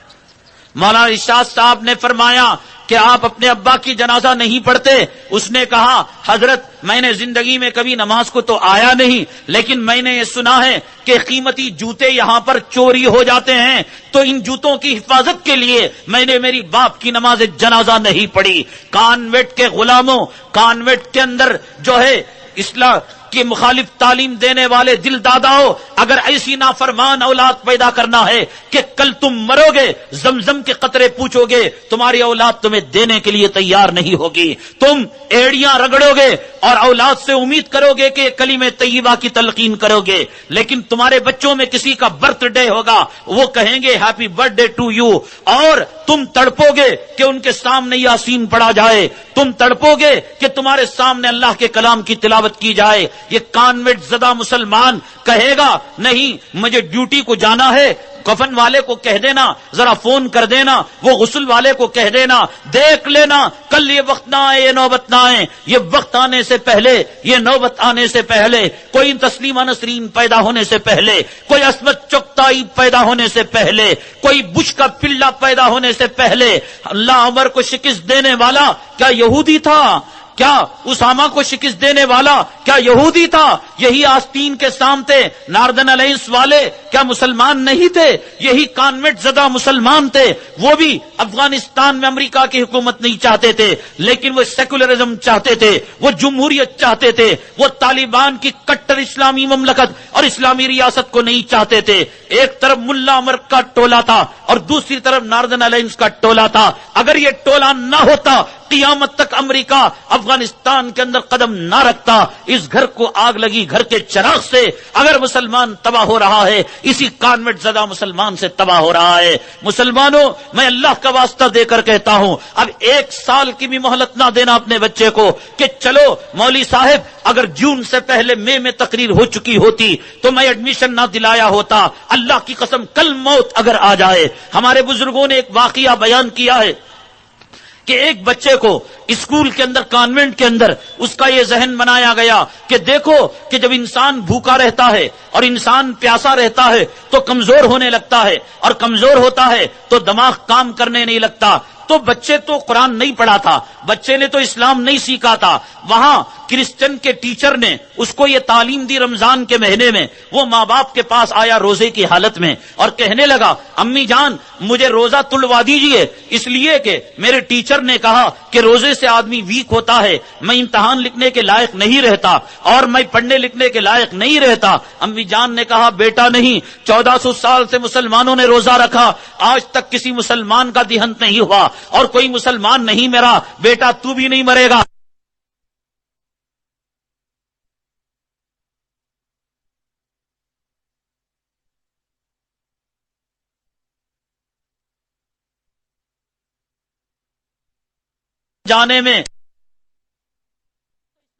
مولانا ارشاد صاحب نے فرمایا کہ آپ اپنے ابا کی جنازہ نہیں پڑھتے؟ اس نے کہا حضرت میں نے زندگی میں کبھی نماز کو تو آیا نہیں، لیکن میں نے یہ سنا ہے کہ قیمتی جوتے یہاں پر چوری ہو جاتے ہیں، تو ان جوتوں کی حفاظت کے لیے میں نے میری باپ کی نماز جنازہ نہیں پڑھی۔ کانوینٹ کے غلاموں، کانوینٹ کے اندر جو ہے اسلام کی مخالف تعلیم دینے والے دل داداؤ، اگر ایسی نافرمان اولاد پیدا کرنا ہے کہ کل تم مرو گے زمزم کے قطرے پوچھو گے، تمہاری اولاد تمہیں دینے کے لیے تیار نہیں ہوگی، تم ایڑیاں رگڑو گے اور اولاد سے امید کرو گے کہ کلمہ طیبہ کی تلقین کرو گے، لیکن تمہارے بچوں میں کسی کا برتھ ڈے ہوگا، وہ کہیں گے happy birthday to you, اور تم تڑپو گے کہ ان کے سامنے یاسین پڑھا جائے، تم تڑپو گے کہ تمہارے سامنے اللہ کے کلام کی تلاوت کی جائے۔ یہ کانوینٹ زدہ مسلمان کہے گا نہیں مجھے ڈیوٹی کو جانا ہے، کفن والے کو کہہ دینا ذرا فون کر دینا، وہ غسل والے کو کہہ دینا دیکھ لینا کل یہ وقت نہ آئے، یہ نوبت نہ آئے، یہ وقت آنے سے پہلے، یہ نوبت آنے سے پہلے، کوئی تسلیمہ نسرین پیدا ہونے سے پہلے، کوئی عصمت چغتائی پیدا ہونے سے پہلے، کوئی بش کا پلہ پیدا ہونے سے پہلے اللہ عمر کو شکست دینے والا کیا یہودی تھا؟ کیا اسامہ کو شکست دینے والا کیا یہودی تھا؟ یہی آستین کے سامنے ناردن الائنس والے کیا مسلمان نہیں تھے؟ یہی کانوینٹ زدہ مسلمان تھے، وہ بھی افغانستان میں امریکہ کی حکومت نہیں چاہتے تھے، لیکن وہ سیکولرزم چاہتے تھے، وہ جمہوریت چاہتے تھے، وہ طالبان کی کٹر اسلامی مملکت اور اسلامی ریاست کو نہیں چاہتے تھے۔ ایک طرف ملا عمر کا ٹولہ تھا اور دوسری طرف ناردن الائنس کا ٹولہ تھا، اگر یہ ٹولہ نہ ہوتا قیامت تک امریکہ افغانستان کے اندر قدم نہ رکھتا۔ اس گھر کو آگ لگی گھر کے چراغ سے، اگر مسلمان تباہ ہو رہا ہے اسی کانوینٹ زدہ مسلمان سے تباہ ہو رہا ہے۔ مسلمانوں میں اللہ کا واسطہ دے کر کہتا ہوں اب 1 سال کی بھی مہلت نہ دینا اپنے بچے کو کہ چلو مولوی صاحب اگر جون سے پہلے مئی میں تقریر ہو چکی ہوتی تو میں ایڈمیشن نہ دلایا ہوتا، اللہ کی قسم کل موت اگر آ جائے۔ ہمارے بزرگوں نے ایک واقعہ بیان کیا ہے کہ ایک بچے کو اسکول کے اندر کانوینٹ کے اندر اس کا یہ ذہن بنایا گیا کہ دیکھو کہ جب انسان بھوکا رہتا ہے اور انسان پیاسا رہتا ہے تو کمزور ہونے لگتا ہے، اور کمزور ہوتا ہے تو دماغ کام کرنے نہیں لگتا۔ تو بچے تو قرآن نہیں پڑھا تھا، بچے نے تو اسلام نہیں سیکھا تھا. وہاں کرسچن کے ٹیچر نے اس کو یہ تعلیم دی رمضان کے مہینے میں. وہ ماں باپ کے پاس آیا روزے کی حالت میں اور کہنے لگا امی جان مجھے روزہ تلوا دیجئے، اس لیے کہ میرے ٹیچر نے کہا کہ روزے سے آدمی ویک ہوتا ہے، میں امتحان لکھنے کے لائق نہیں رہتا اور میں پڑھنے لکھنے کے لائق نہیں رہتا. امی جان نے کہا بیٹا نہیں، 1400 سال سے مسلمانوں نے روزہ رکھا، آج تک کسی مسلمان کا دیہنت نہیں ہوا اور کوئی مسلمان نہیں مرا، بیٹا تو بھی نہیں مرے گا. جانے میں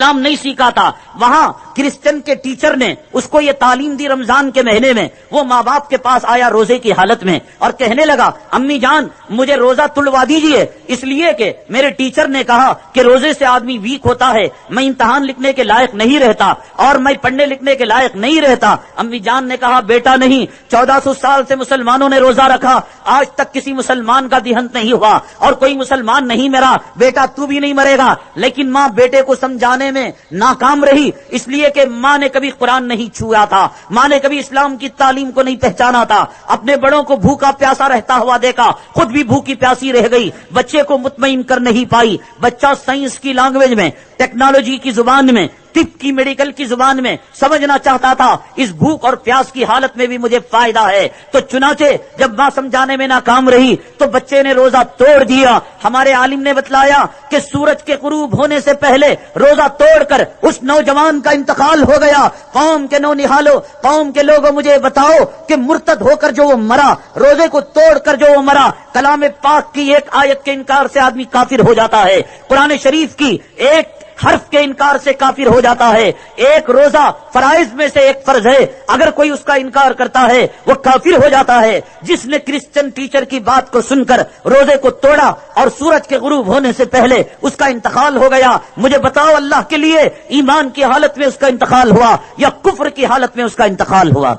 اسلام نہیں سیکھا تھا. وہاں کرسچن کے ٹیچر نے اس کو یہ تعلیم دی رمضان کے مہینے میں. وہ ماں باپ کے پاس آیا روزے کی حالت میں اور کہنے لگا امی جان مجھے روزہ تلوا دیجئے، اس لیے کہ میرے ٹیچر نے کہا کہ روزے سے آدمی ویک ہوتا ہے، میں امتحان لکھنے کے لائق نہیں رہتا اور میں پڑھنے لکھنے کے لائق نہیں رہتا. امی جان نے کہا بیٹا نہیں، 1400 سال سے مسلمانوں نے روزہ رکھا، آج تک کسی مسلمان کا دیہنت نہیں ہوا اور کوئی مسلمان نہیں مرا، بیٹا تو بھی نہیں مرے گا. لیکن ماں بیٹے کو سمجھانے میں ناکام رہی، اس لیے کہ ماں نے کبھی قرآن نہیں چھویا تھا، ماں نے کبھی اسلام کی تعلیم کو نہیں پہچانا تھا. اپنے بڑوں کو بھوکا پیاسا رہتا ہوا دیکھا، خود بھی بھوکی پیاسی رہ گئی، بچے کو مطمئن کر نہیں پائی. بچہ سائنس کی لینگویج میں، ٹیکنالوجی کی زبان میں، طب کی میڈیکل کی زبان میں سمجھنا چاہتا تھا اس بھوک اور پیاس کی حالت میں بھی مجھے فائدہ ہے. تو چنانچہ جب ماں سمجھانے میں ناکام رہی تو بچے نے روزہ توڑ دیا. ہمارے عالم نے بتلایا کہ سورج کے غروب ہونے سے پہلے روزہ توڑ کر اس نوجوان کا انتقال ہو گیا. قوم کے نونہالو، قوم کے لوگوں مجھے بتاؤ کہ مرتد ہو کر جو وہ مرا، روزے کو توڑ کر جو وہ مرا، کلام پاک کی ایک آیت کے انکار سے آدمی کافر ہو جاتا ہے، قرآن شریف کی ایک حرف کے انکار سے کافر ہو جاتا ہے. ایک روزہ فرائض میں سے ایک فرض ہے، اگر کوئی اس کا انکار کرتا ہے وہ کافر ہو جاتا ہے. جس نے کرسچن ٹیچر کی بات کو سن کر روزے کو توڑا اور سورج کے غروب ہونے سے پہلے اس کا انتقال ہو گیا، مجھے بتاؤ اللہ کے لیے ایمان کی حالت میں اس کا انتقال ہوا یا کفر کی حالت میں اس کا انتقال ہوا؟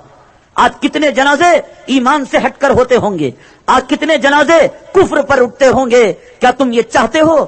آج کتنے جنازے ایمان سے ہٹ کر ہوتے ہوں گے، آج کتنے جنازے کفر پر اٹھتے ہوں گے. کیا تم یہ چاہتے ہو؟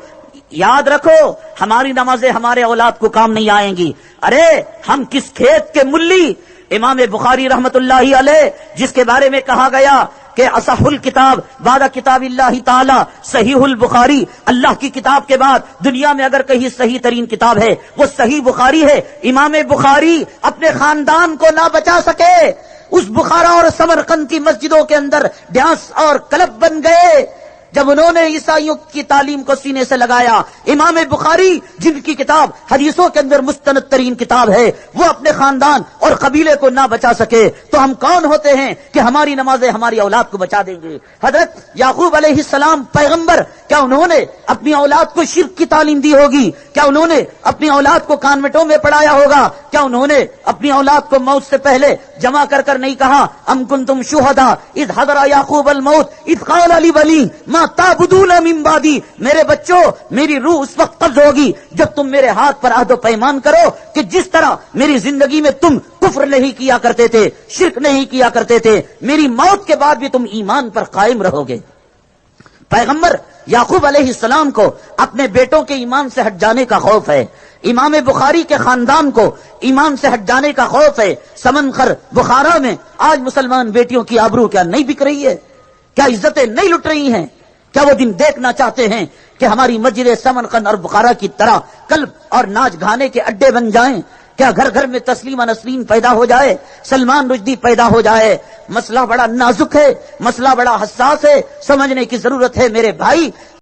یاد رکھو ہماری نمازیں ہمارے اولاد کو کام نہیں آئیں گی. ارے ہم کس کھیت کے ملی؟ امام بخاری رحمت اللہ علیہ جس کے بارے میں کہا گیا کہ اصح الکتاب بعد کتاب اللہ تعالی صحیح البخاری، اللہ کی کتاب کے بعد دنیا میں اگر کہیں صحیح ترین کتاب ہے وہ صحیح بخاری ہے. امام بخاری اپنے خاندان کو نہ بچا سکے، اس بخارا اور سمرقند کی مسجدوں کے اندر ڈانس اور کلب بن گئے جب انہوں نے عیسائیوں کی تعلیم کو سینے سے لگایا. امام بخاری جن کی کتاب حدیثوں کے اندر مستند ترین کتاب ہے، وہ اپنے خاندان اور قبیلے کو نہ بچا سکے تو ہم کون ہوتے ہیں کہ ہماری نمازیں ہماری اولاد کو بچا دیں گے؟ حضرت یعقوب علیہ السلام پیغمبر، کیا انہوں نے اپنی اولاد کو شرک کی تعلیم دی ہوگی؟ کیا انہوں نے اپنی اولاد کو کانوینٹوں میں پڑھایا ہوگا؟ کیا انہوں نے اپنی اولاد کو موت سے پہلے جمع کر کر نہیں کہا ام کنتم شہداء اذ حضر یعقوب الموت اذ قال لبنیہ ما تعبدون من بعدی؟ میرے بچوں میری روح اس وقت قبض ہوگی جب تم میرے ہاتھ پر عہد و پیمان کرو کہ جس طرح میری زندگی میں تم کفر نہیں کیا کرتے تھے، شرک نہیں کیا کرتے تھے، میری موت کے بعد بھی تم ایمان پر قائم رہو گے. پیغمبر یعقوب علیہ السلام کو اپنے بیٹوں کے ایمان سے ہٹ جانے کا خوف ہے. امام بخاری کے خاندان کو ایمان سے ہٹ جانے کا خوف ہے. سمنخر بخارا میں آج مسلمان بیٹیوں کی آبرو کیا نہیں بک رہی ہے؟ کیا عزتیں نہیں لٹ رہی ہیں؟ کیا وہ دن دیکھنا چاہتے ہیں کہ ہماری مسجد سمنخر اور بخارا کی طرح کلب اور ناچ گانے کے اڈے بن جائیں؟ کیا گھر گھر میں تسلیمہ نسرین پیدا ہو جائے، سلمان رشدی پیدا ہو جائے؟ مسئلہ بڑا نازک ہے، مسئلہ بڑا حساس ہے، سمجھنے کی ضرورت ہے میرے بھائی.